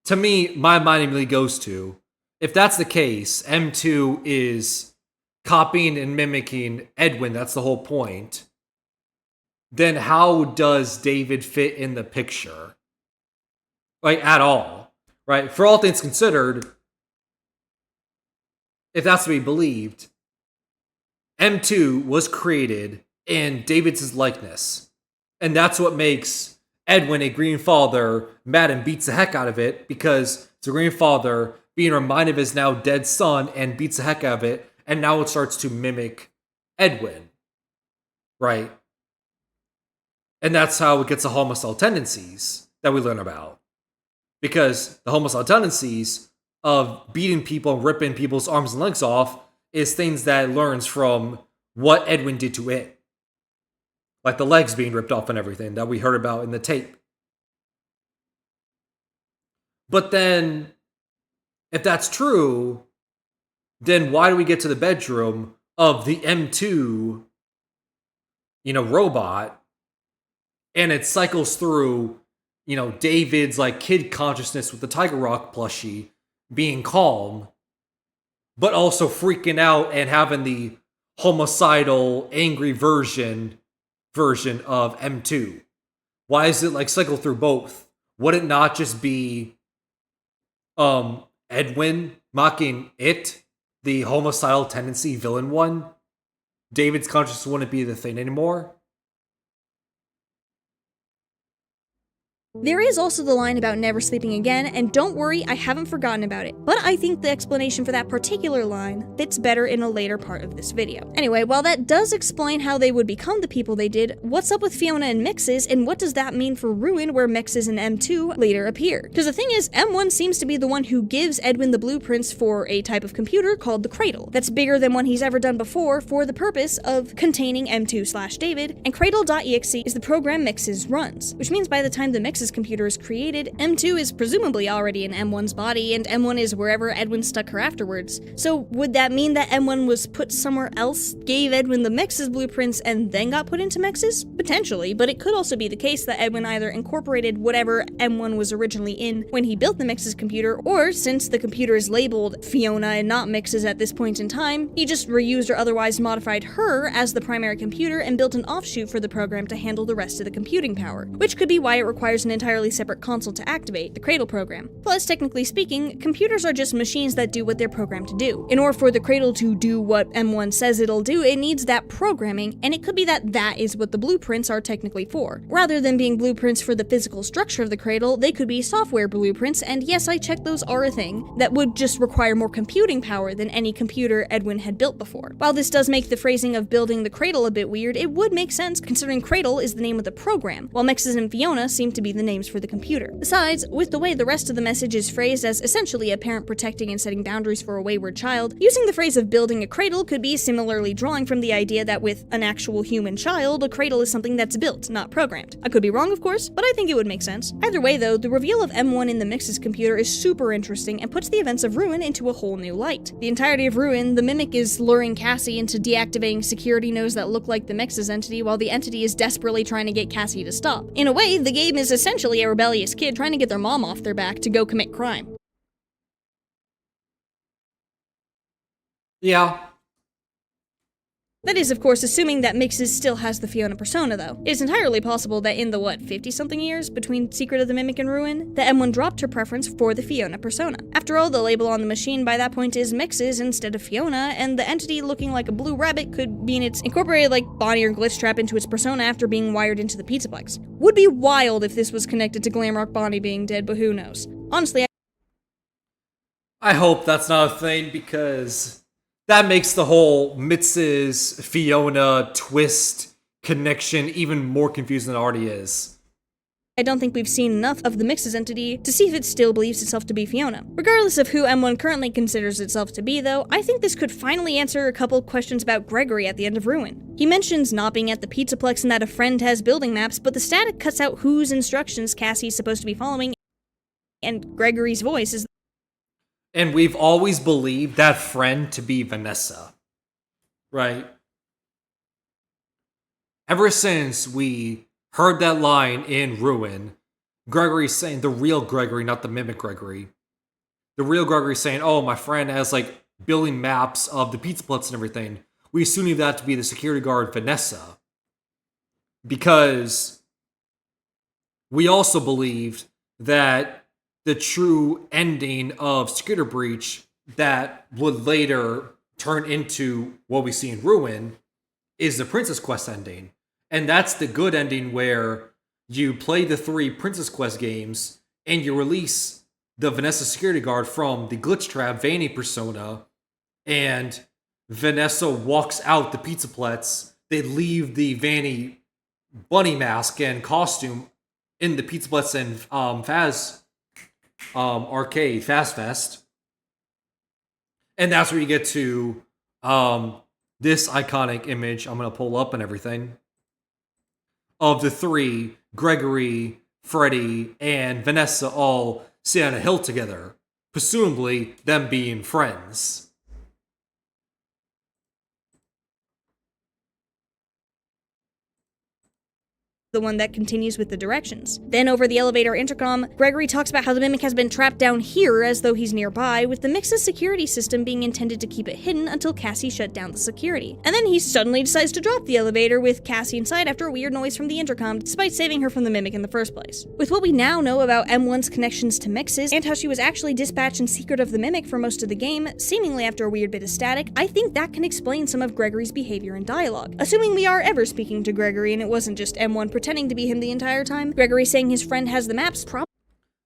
to me, my mind immediately goes to, if that's the case, M2 is copying and mimicking Edwin, that's the whole point. Then how does David fit in the picture? Like, at all, right? For all things considered, if that's to be believed, M2 was created in David's likeness. And that's what makes Edwin a Green Father mad and beats the heck out of it, because it's a Green Father being reminded of his now dead son and beats the heck out of it, and now it starts to mimic Edwin, right? And that's how it gets the homicidal tendencies that we learn about. Because the homicidal tendencies of beating people and ripping people's arms and legs off is things that it learns from what Edwin did to it. Like the legs being ripped off and everything that we heard about in the tape. But then, if that's true, then why do we get to the bedroom of the M2, robot, and it cycles through, David's like kid consciousness with the Tiger Rock plushie being calm, but also freaking out and having the homicidal, angry version of M2? Why is it like cycle through both? Would it not just be Edwin mocking it, the homicidal tendency villain one? David's consciousness wouldn't be the thing anymore. There is also the line about never sleeping again, and don't worry, I haven't forgotten about it. But I think the explanation for that particular line fits better in a later part of this video. Anyway, while that does explain how they would become the people they did, what's up with Fiona and Mixes, and what does that mean for Ruin, where Mixes and M2 later appear? Because the thing is, M1 seems to be the one who gives Edwin the blueprints for a type of computer called the Cradle. That's bigger than one he's ever done before for the purpose of containing M2/David, and Cradle.exe is the program Mixes runs, which means by the time the Mixes computer is created, M2 is presumably already in M1's body, and M1 is wherever Edwin stuck her afterwards. So would that mean that M1 was put somewhere else, gave Edwin the Mixes blueprints, and then got put into Mixes? Potentially, but it could also be the case that Edwin either incorporated whatever M1 was originally in when he built the Mixes computer, or since the computer is labeled Fiona and not Mixes at this point in time, he just reused or otherwise modified her as the primary computer and built an offshoot for the program to handle the rest of the computing power, which could be why it requires an entirely separate console to activate, the Cradle program. Plus, technically speaking, computers are just machines that do what they're programmed to do. In order for the Cradle to do what M1 says it'll do, it needs that programming, and it could be that that is what the blueprints are technically for. Rather than being blueprints for the physical structure of the Cradle, they could be software blueprints, and yes, I checked, those are a thing, that would just require more computing power than any computer Edwin had built before. While this does make the phrasing of building the Cradle a bit weird, it would make sense considering Cradle is the name of the program, while Mixes and Fiona seem to be the names for the computer. Besides, with the way the rest of the message is phrased as essentially a parent protecting and setting boundaries for a wayward child, using the phrase of building a cradle could be similarly drawing from the idea that with an actual human child, a cradle is something that's built, not programmed. I could be wrong, of course, but I think it would make sense. Either way though, the reveal of M1 in the Mixes computer is super interesting and puts the events of Ruin into a whole new light. The entirety of Ruin, the Mimic is luring Cassie into deactivating security nodes that look like the Mixes entity, while the entity is desperately trying to get Cassie to stop. In a way, the game is essentially a rebellious kid trying to get their mom off their back to go commit crime. Yeah. That is, of course, assuming that Mixes still has the Fiona persona, though. It is entirely possible that in the, 50-something years between Secret of the Mimic and Ruin, that M1 dropped her preference for the Fiona persona. After all, the label on the machine by that point is Mixes instead of Fiona, and the entity looking like a blue rabbit could mean it's incorporated like Bonnie or Glitch Trap into its persona after being wired into the Pizzaplex. Would be wild if this was connected to Glamrock Bonnie being dead, but who knows. Honestly, I hope that's not a thing, because that makes the whole Mrs. Fiona twist connection even more confusing than it already is. I don't think we've seen enough of the Mixes entity to see if it still believes itself to be Fiona. Regardless of who M1 currently considers itself to be, though, I think this could finally answer a couple questions about Gregory at the end of Ruin. He mentions not being at the Pizzaplex and that a friend has building maps, but the static cuts out whose instructions Cassie's supposed to be following, and Gregory's voice is. And we've always believed that friend to be Vanessa, right? Ever since we heard that line in Ruin, Gregory's saying, the real Gregory, not the mimic Gregory. The real Gregory saying, oh, my friend has like building maps of the Pizzaplex and everything. We assume that to be the security guard Vanessa. Because we also believed that the true ending of Security Breach that would later turn into what we see in Ruin is the Princess Quest ending. And that's the good ending where you play the 3 Princess Quest games and you release the Vanessa security guard from the Glitch Trap Vanny persona, and Vanessa walks out the Pizzaplex. They leave the Vanny bunny mask and costume in the Pizzaplex and arcade Fast Fest, and that's where you get to this iconic image I'm gonna pull up and everything of the 3, Gregory, Freddy, and Vanessa all sit on a hill together, presumably them being friends. The one that continues with the directions. Then over the elevator intercom, Gregory talks about how the Mimic has been trapped down here as though he's nearby, with the Mix's security system being intended to keep it hidden until Cassie shut down the security. And then he suddenly decides to drop the elevator with Cassie inside after a weird noise from the intercom, despite saving her from the Mimic in the first place. With what we now know about M1's connections to Mixes, and how she was actually dispatched in secret of the Mimic for most of the game, seemingly after a weird bit of static, I think that can explain some of Gregory's behavior and dialogue. Assuming we are ever speaking to Gregory and it wasn't just M1 pretending to be him the entire time, Gregory saying his friend has the maps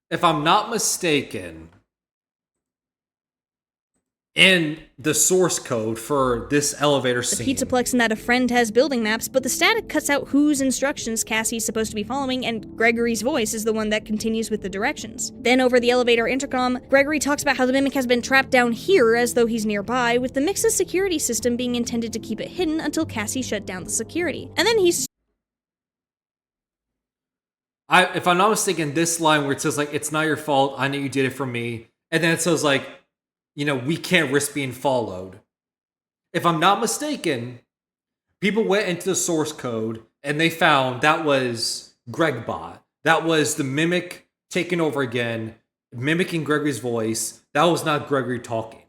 if I'm not mistaken, in the source code for this elevator scene, the Pizzaplex and that a friend has building maps, but the static cuts out whose instructions Cassie's supposed to be following, and Gregory's voice is the one that continues with the directions. Then over the elevator intercom, Gregory talks about how the Mimic has been trapped down here as though he's nearby, with the Mix's security system being intended to keep it hidden until Cassie shut down the security. And then he's if I'm not mistaken, this line where it says like, it's not your fault, I know you did it for me, and then it says like, we can't risk being followed. If I'm not mistaken, people went into the source code and they found that was Gregbot. That was the Mimic taking over again, mimicking Gregory's voice. That was not Gregory talking.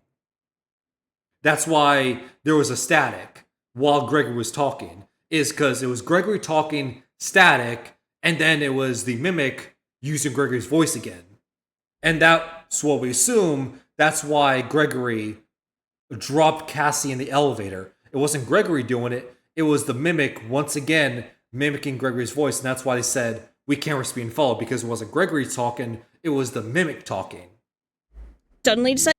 That's why there was a static while Gregory was talking, is because it was Gregory talking static, and then it was the Mimic using Gregory's voice again. And that's what we assume. That's why Gregory dropped Cassie in the elevator. It wasn't Gregory doing it. It was the Mimic, once again, mimicking Gregory's voice. And that's why they said, we can't risk being followed, because it wasn't Gregory talking. It was the Mimic talking. Suddenly decided.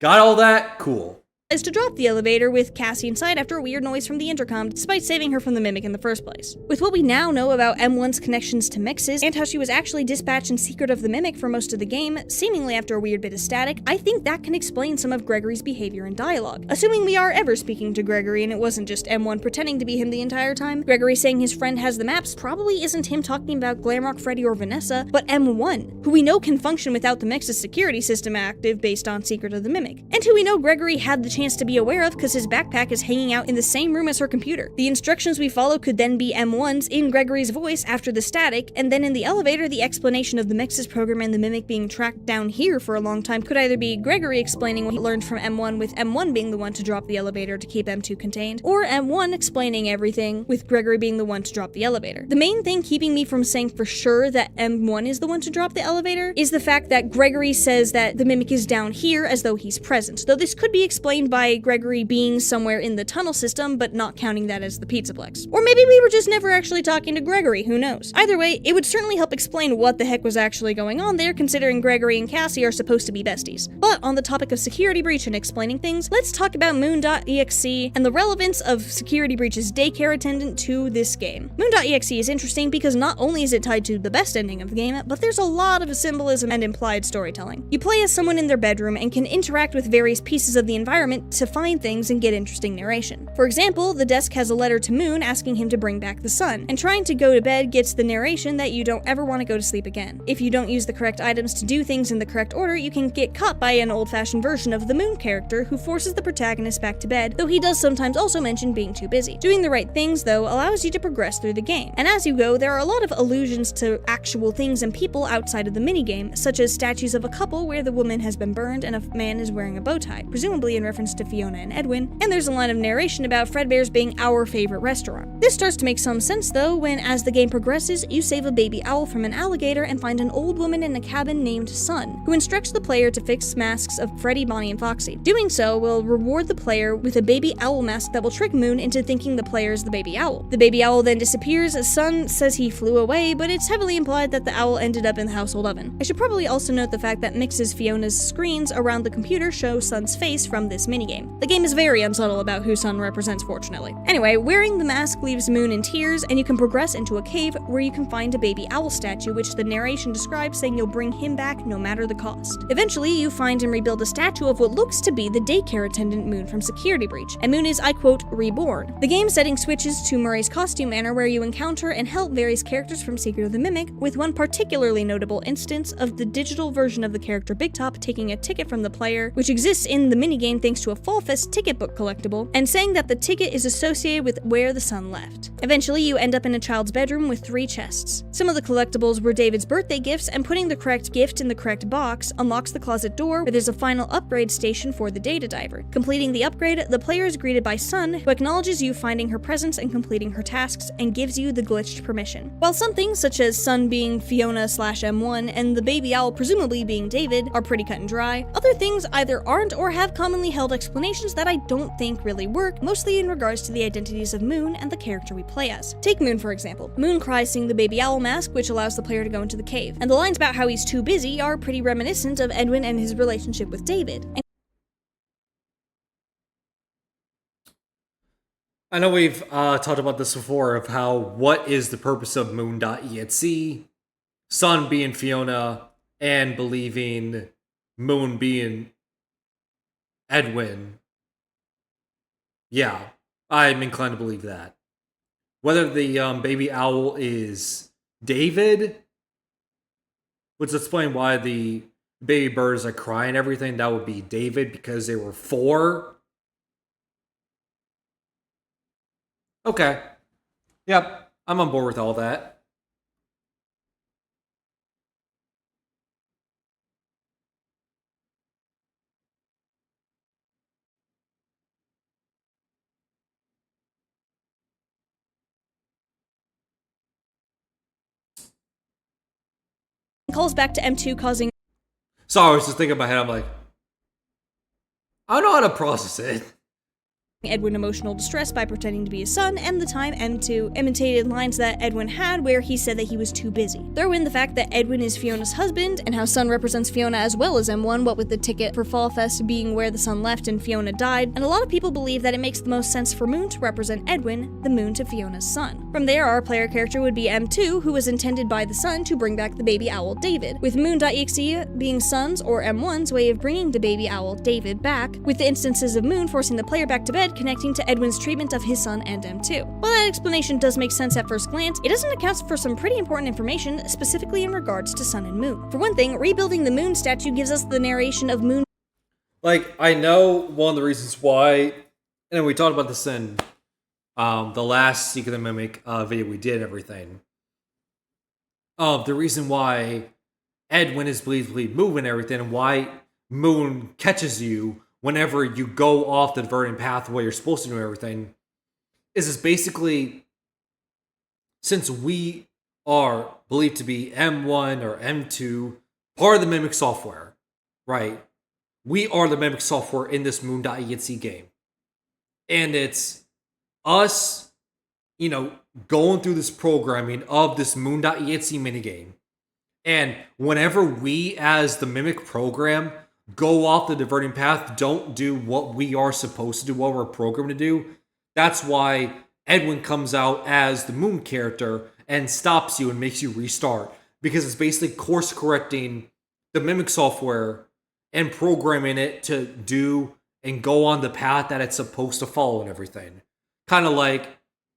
Got all that? Cool. Is to drop the elevator with Cassie inside after a weird noise from the intercom, despite saving her from the Mimic in the first place. With what we now know about M1's connections to Mixes, and how she was actually dispatched in secret of the Mimic for most of the game, seemingly after a weird bit of static, I think that can explain some of Gregory's behavior and dialogue. Assuming we are ever speaking to Gregory and it wasn't just M1 pretending to be him the entire time, Gregory saying his friend has the maps probably isn't him talking about Glamrock Freddy or Vanessa, but M1, who we know can function without the Mix's security system active based on Secret of the Mimic, and who we know Gregory had the chance chance to be aware of because his backpack is hanging out in the same room as her computer. The instructions we follow could then be M1's in Gregory's voice after the static, and then in the elevator, the explanation of the Mix's program and the Mimic being tracked down here for a long time could either be Gregory explaining what he learned from M1 with M1 being the one to drop the elevator to keep M2 contained, or M1 explaining everything with Gregory being the one to drop the elevator. The main thing keeping me from saying for sure that M1 is the one to drop the elevator is the fact that Gregory says that the Mimic is down here as though he's present, though this could be explained by Gregory being somewhere in the tunnel system but not counting that as the Pizzaplex. Or maybe we were just never actually talking to Gregory, who knows? Either way, it would certainly help explain what the heck was actually going on there, considering Gregory and Cassie are supposed to be besties. But on the topic of security breach and explaining things, let's talk about Moon.exe and the relevance of security breach's daycare attendant to this game. Moon.exe is interesting because not only is it tied to the best ending of the game, but there's a lot of symbolism and implied storytelling. You play as someone in their bedroom and can interact with various pieces of the environment to find things and get interesting narration. For example, the desk has a letter to Moon asking him to bring back the sun, and trying to go to bed gets the narration that you don't ever want to go to sleep again. If you don't use the correct items to do things in the correct order, you can get caught by an old-fashioned version of the Moon character who forces the protagonist back to bed, though he does sometimes also mention being too busy. Doing the right things, though, allows you to progress through the game, and as you go, there are a lot of allusions to actual things and people outside of the minigame, such as statues of a couple where the woman has been burned and a man is wearing a bow tie, presumably in reference to Fiona and Edwin, and there's a line of narration about Fredbear's being our favorite restaurant. This starts to make some sense, though, when as the game progresses, you save a baby owl from an alligator and find an old woman in a cabin named Sun, who instructs the player to fix masks of Freddy, Bonnie, and Foxy. Doing so will reward the player with a baby owl mask that will trick Moon into thinking the player is the baby owl. The baby owl then disappears as Sun says he flew away, but it's heavily implied that the owl ended up in the household oven. I should probably also note the fact that Mix's Fiona's screens around the computer show Sun's face from this minigame. The game is very unsubtle about who Sun represents, fortunately. Anyway, wearing the mask leaves Moon in tears, and you can progress into a cave where you can find a baby owl statue, which the narration describes saying you'll bring him back no matter the cost. Eventually, you find and rebuild a statue of what looks to be the daycare attendant Moon from Security Breach, and Moon is, I quote, reborn. The game setting switches to Murray's costume manor, where you encounter and help various characters from Secret of the Mimic, with one particularly notable instance of the digital version of the character Big Top taking a ticket from the player, which exists in the minigame thanks to a Fall Fest ticket book collectible, and saying that the ticket is associated with where the sun left. Eventually, you end up in a child's bedroom with 3 chests. Some of the collectibles were David's birthday gifts, and putting the correct gift in the correct box unlocks the closet door, where there's a final upgrade station for the data diver. Completing the upgrade, the player is greeted by Sun, who acknowledges you finding her presence and completing her tasks, and gives you the glitched permission. While some things, such as Sun being Fiona/M1 and the baby owl presumably being David, are pretty cut and dry, other things either aren't or have commonly held explanations that I don't think really work, mostly in regards to the identities of Moon and the character we play as. Take Moon, for example. Moon cries seeing the baby owl mask, which allows the player to go into the cave, and the lines about how he's too busy are pretty reminiscent of Edwin and his relationship with David. I know we've talked about this before, of how what is the purpose of Moon.exe, Sun being Fiona, and believing Moon being Edwin. Yeah, I'm inclined to believe that. Whether the baby owl is David, which explain why the baby birds are crying and everything, that would be David because they were 4. Okay. Yep, I'm on board with all that. Calls back to M2 causing Sorry, I was just thinking in my head, I'm like, I don't know how to process it. Edwin emotional distress by pretending to be his son, and the time M2 imitated lines that Edwin had where he said that he was too busy. Throw in the fact that Edwin is Fiona's husband, and how Sun represents Fiona as well as M1, what with the ticket for Fall Fest being where the sun left and Fiona died, and a lot of people believe that it makes the most sense for Moon to represent Edwin, the Moon to Fiona's son. From there, our player character would be M2, who was intended by the sun to bring back the baby owl David, with Moon.exe being Sun's or M1's way of bringing the baby owl David back, with the instances of Moon forcing the player back to bed connecting to Edwin's treatment of his son and M2. While that explanation does make sense at first glance, it doesn't account for some pretty important information, specifically in regards to Sun and Moon. For one thing, rebuilding the Moon statue gives us the narration of Moon. Like, I know one of the reasons why, and we talked about this in the last Seek of the Mimic video we did and everything. The reason why Edwin is believed to lead Moon and everything, and why Moon catches you whenever you go off the diverting path where you're supposed to do everything, is basically, since we are believed to be M1 or M2, part of the Mimic software, right? We are the Mimic software in this Moon.exe game. And it's us, going through this programming of this Moon.exe minigame. And whenever we, as the Mimic program, go off the diverting path, don't do what we are supposed to do, what we're programmed to do, that's why Edwin comes out as the Moon character and stops you and makes you restart. Because it's basically course correcting the Mimic software and programming it to do and go on the path that it's supposed to follow and everything. Kind of like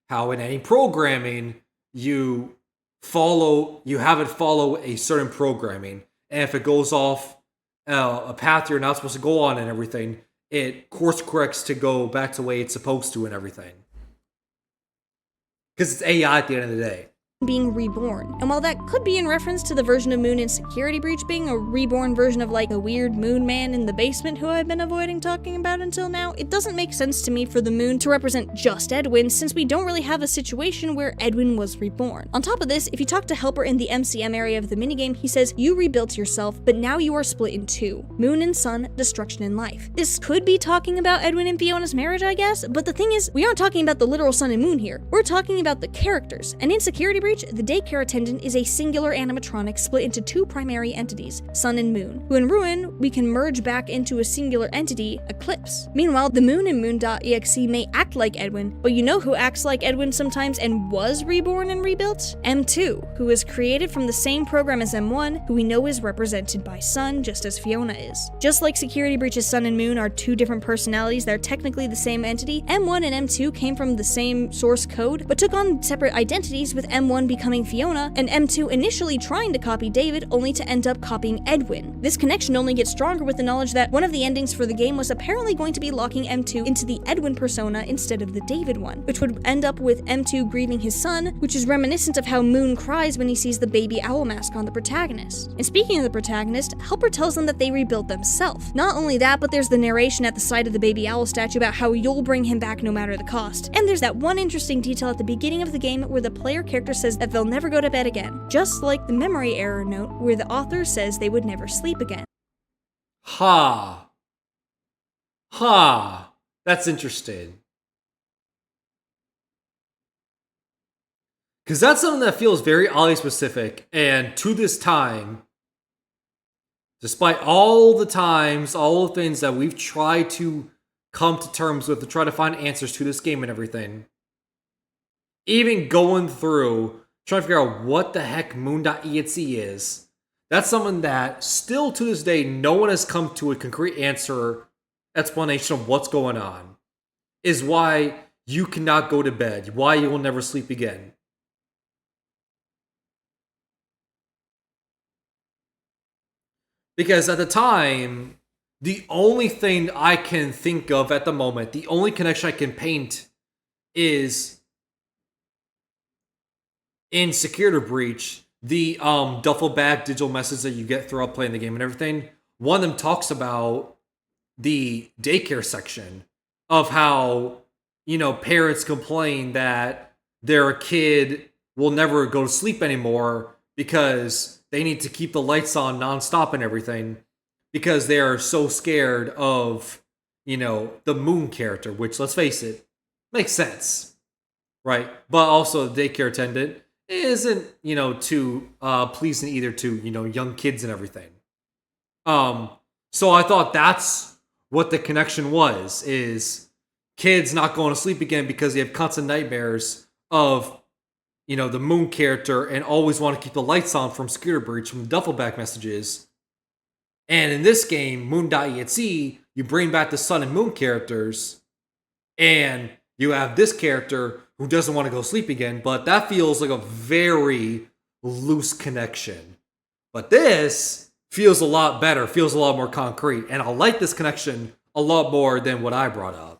how in any programming, you have it follow a certain programming. And if it goes off a path you're not supposed to go on and everything, it course corrects to go back to the way it's supposed to and everything. Because it's AI at the end of the day. Being reborn. And while that could be in reference to the version of Moon in Security Breach being a reborn version of like a weird Moon man in the basement who I've been avoiding talking about until now, it doesn't make sense to me for the Moon to represent just Edwin, since we don't really have a situation where Edwin was reborn. On top of this, if you talk to Helper in the MCM area of the minigame, he says, you rebuilt yourself, but now you are split in two. Moon and Sun, destruction and life. This could be talking about Edwin and Fiona's marriage, I guess, but the thing is, we aren't talking about the literal Sun and Moon here. We're talking about the characters. And in Security Breach, the daycare attendant is a singular animatronic split into two primary entities, Sun and Moon, who in Ruin, we can merge back into a singular entity, Eclipse. Meanwhile, the Moon in Moon.exe may act like Edwin, but you know who acts like Edwin sometimes and was reborn and rebuilt? M2, who is created from the same program as M1, who we know is represented by Sun, just as Fiona is. Just like Security Breach's Sun and Moon are two different personalities that are technically the same entity, M1 and M2 came from the same source code, but took on separate identities, with M1 becoming Fiona, and M2 initially trying to copy David, only to end up copying Edwin. This connection only gets stronger with the knowledge that one of the endings for the game was apparently going to be locking M2 into the Edwin persona instead of the David one, which would end up with M2 grieving his son, which is reminiscent of how Moon cries when he sees the baby owl mask on the protagonist. And speaking of the protagonist, Helper tells them that they rebuilt themselves. Not only that, but there's the narration at the side of the baby owl statue about how you'll bring him back no matter the cost. And there's that one interesting detail at the beginning of the game where the player character says that they'll never go to bed again, just like the memory error note where the author says they would never sleep again. Ha. Ha. That's interesting. Because that's something that feels very oddly specific, and to this time, despite all the times, all the things that we've tried to come to terms with to try to find answers to this game and everything, even going through trying to figure out what the heck Moon.exe is, that's something that still to this day no one has come to a concrete explanation of what's going on, is why you cannot go to bed, why you will never sleep again. Because at the time, the only thing I can think of at the moment, the only connection I can paint is in Security Breach, the duffel bag digital message that you get throughout playing the game and everything. One of them talks about the daycare section of how, parents complain that their kid will never go to sleep anymore because they need to keep the lights on nonstop and everything because they are so scared of, the Moon character, which, let's face it, makes sense, right? But also the daycare attendant isn't, too pleasing either to, young kids and everything. So I thought that's what the connection was, is kids not going to sleep again because they have constant nightmares of, the Moon character and always want to keep the lights on from Security Breach, from the duffel bag messages. And in this game, Moon.exe, you bring back the Sun and Moon characters, and you have this character who doesn't want to go sleep again, but that feels like a very loose connection. But this feels a lot better, feels a lot more concrete. And I like this connection a lot more than what I brought up.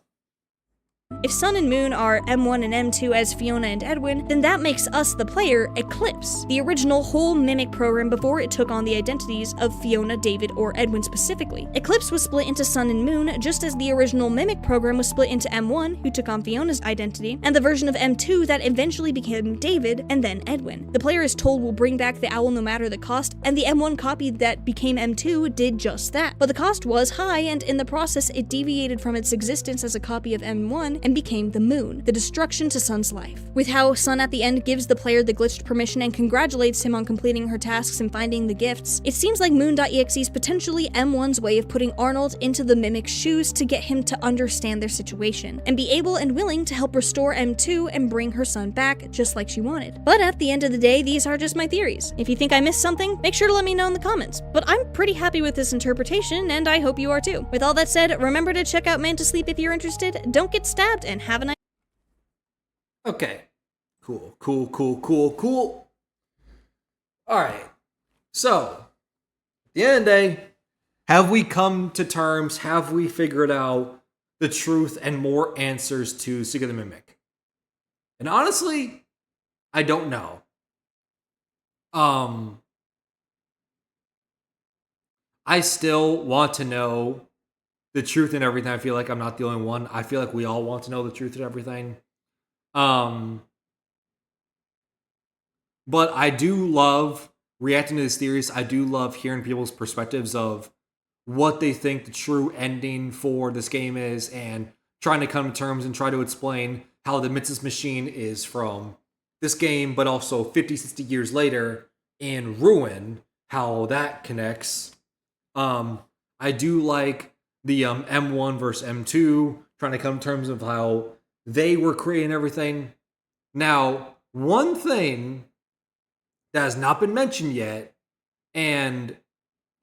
If Sun and Moon are M1 and M2 as Fiona and Edwin, then that makes us, the player, Eclipse, the original whole Mimic program before it took on the identities of Fiona, David, or Edwin specifically. Eclipse was split into Sun and Moon, just as the original Mimic program was split into M1, who took on Fiona's identity, and the version of M2 that eventually became David, and then Edwin. The player is told will bring back the owl no matter the cost, and the M1 copy that became M2 did just that. But the cost was high, and in the process it deviated from its existence as a copy of M1, and became the Moon, the destruction to Sun's life. With how Sun at the end gives the player the glitched permission and congratulates him on completing her tasks and finding the gifts, it seems like Moon.exe is potentially M1's way of putting Arnold into the Mimic's shoes to get him to understand their situation, and be able and willing to help restore M2 and bring her son back just like she wanted. But at the end of the day, these are just my theories. If you think I missed something, make sure to let me know in the comments. But I'm pretty happy with this interpretation, and I hope you are too. With all that said, remember to check out Man to Sleep if you're interested, don't get stabbed, and have a nice. Okay. Cool. Alright. So, at the end of the day, have we come to terms? Have we figured out the truth and more answers to Secret of the Mimic? And honestly, I don't know. I still want to know the truth and everything. I feel like I'm not the only one. I feel like we all want to know the truth and everything. But I do love reacting to these theories. I do love hearing people's perspectives of what they think the true ending for this game is, and trying to come to terms and try to explain how the Mitzvah's machine is from this game, but also 50, 60 years later in Ruin, how that connects. I do like the M1 versus M2, trying to come to terms of how they were creating everything. Now, one thing that has not been mentioned yet, and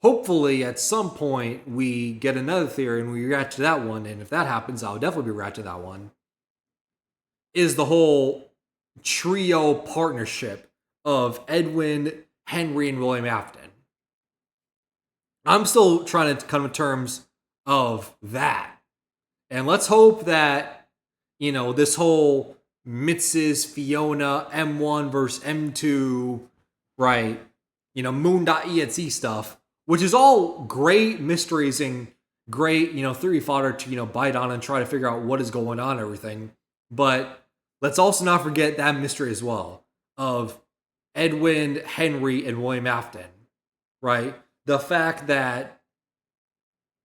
hopefully at some point we get another theory and we react to that one, and if that happens, I'll definitely be reacting to that one, is the whole trio partnership of Edwin, Henry, and William Afton. I'm still trying to come to terms of that. And let's hope that, this whole Mrs. Fiona M1 versus M2, right, Moon.exe stuff, which is all great mysteries and great, theory fodder to, bite on and try to figure out what is going on and everything. But let's also not forget that mystery as well of Edwin, Henry, and William Afton, right? The fact that,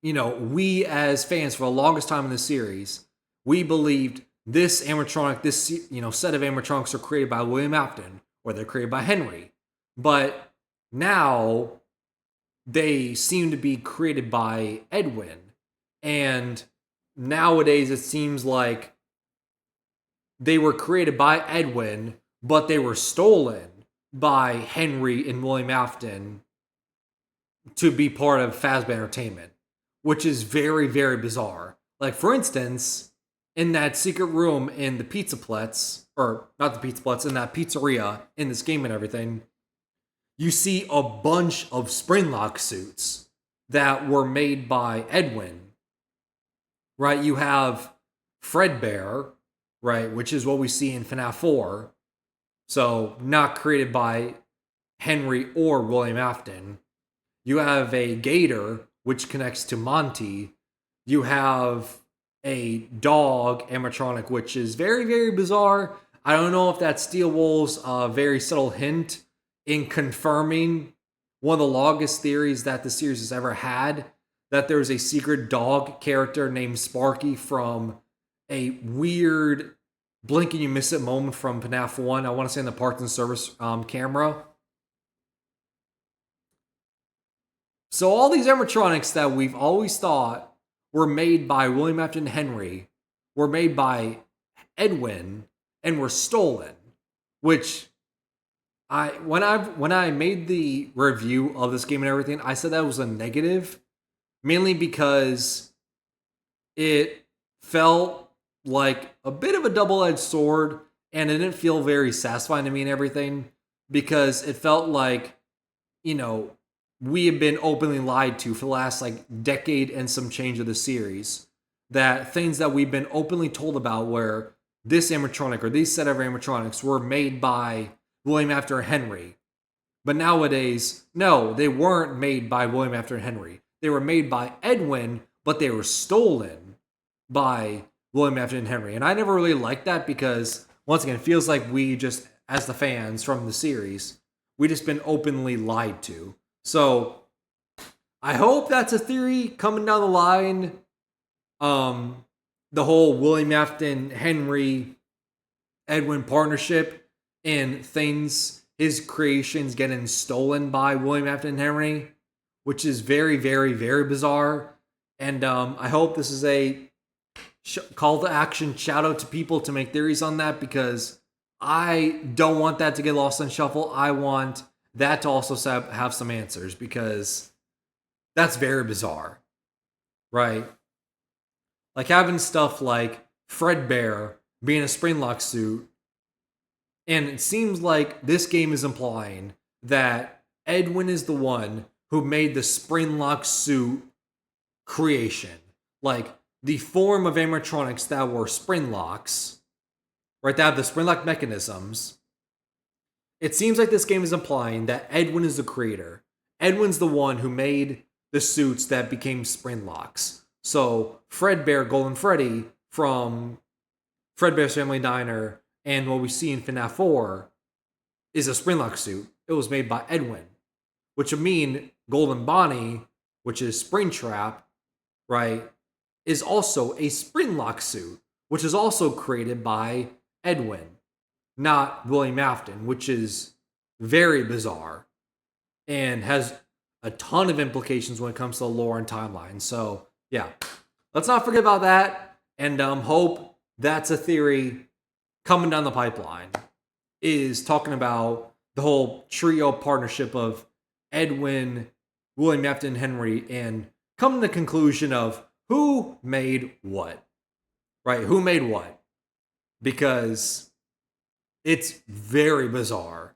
we as fans for the longest time in the series, we believed this animatronic, this, set of animatronics are created by William Afton, or they're created by Henry. But now they seem to be created by Edwin. And nowadays it seems like they were created by Edwin, but they were stolen by Henry and William Afton to be part of Fazbear Entertainment, which is very, very bizarre. Like, for instance, in that secret room in the Pizza Pletz, or not the Pizza Pletz, in that pizzeria in this game and everything, you see a bunch of Springlock suits that were made by Edwin, right? You have Fredbear, right, which is what we see in FNAF 4, so not created by Henry or William Afton. You have a gator, which connects to Monty. You have a dog animatronic, which is very, very bizarre. I don't know if that's Steel Wool's very subtle hint in confirming one of the longest theories that the series has ever had, that there's a secret dog character named Sparky from a weird blink and you miss it moment from FNAF 1. I want to say in the Parts and Service camera. So all these animatronics that we've always thought were made by William Afton Henry were made by Edwin and were stolen, which when I made the review of this game and everything, I said that was a negative, mainly because it felt like a bit of a double-edged sword, and it didn't feel very satisfying to me and everything, because it felt like, we have been openly lied to for the last like decade and some change of the series. That things that we've been openly told about, where this animatronic or these set of animatronics were made by William Afton Henry. But nowadays, no, they weren't made by William Afton Henry. They were made by Edwin, but they were stolen by William Afton Henry. And I never really liked that because, once again, it feels like we just, as the fans from the series, we just been openly lied to. So I hope that's a theory coming down the line. The whole William Afton Henry Edwin partnership and things, his creations getting stolen by William Afton Henry, which is very, very, very bizarre. And I hope this is a call to action, shout out to people to make theories on that, because I don't want that to get lost in shuffle. I want that to also have some answers, because that's very bizarre, right? Like having stuff like Fredbear being a Springlock suit, and it seems like this game is implying that Edwin is the one who made the Springlock suit creation. Like the form of animatronics that were Springlocks, right? That have the Springlock mechanisms. It seems like this game is implying that Edwin is the creator. Edwin's the one who made the suits that became Springlocks. So Fredbear, Golden Freddy from Fredbear's Family Diner and what we see in FNAF 4 is a Springlock suit. It was made by Edwin, which would mean Golden Bonnie, which is Springtrap, right, is also a Springlock suit, which is also created by Edwin, not William Afton, which is very bizarre and has a ton of implications when it comes to the lore and timeline. So, yeah, let's not forget about that, and hope that's a theory coming down the pipeline, is talking about the whole trio partnership of Edwin, William Afton Henry, and come to the conclusion of who made what, right? Who made what? Because it's very bizarre.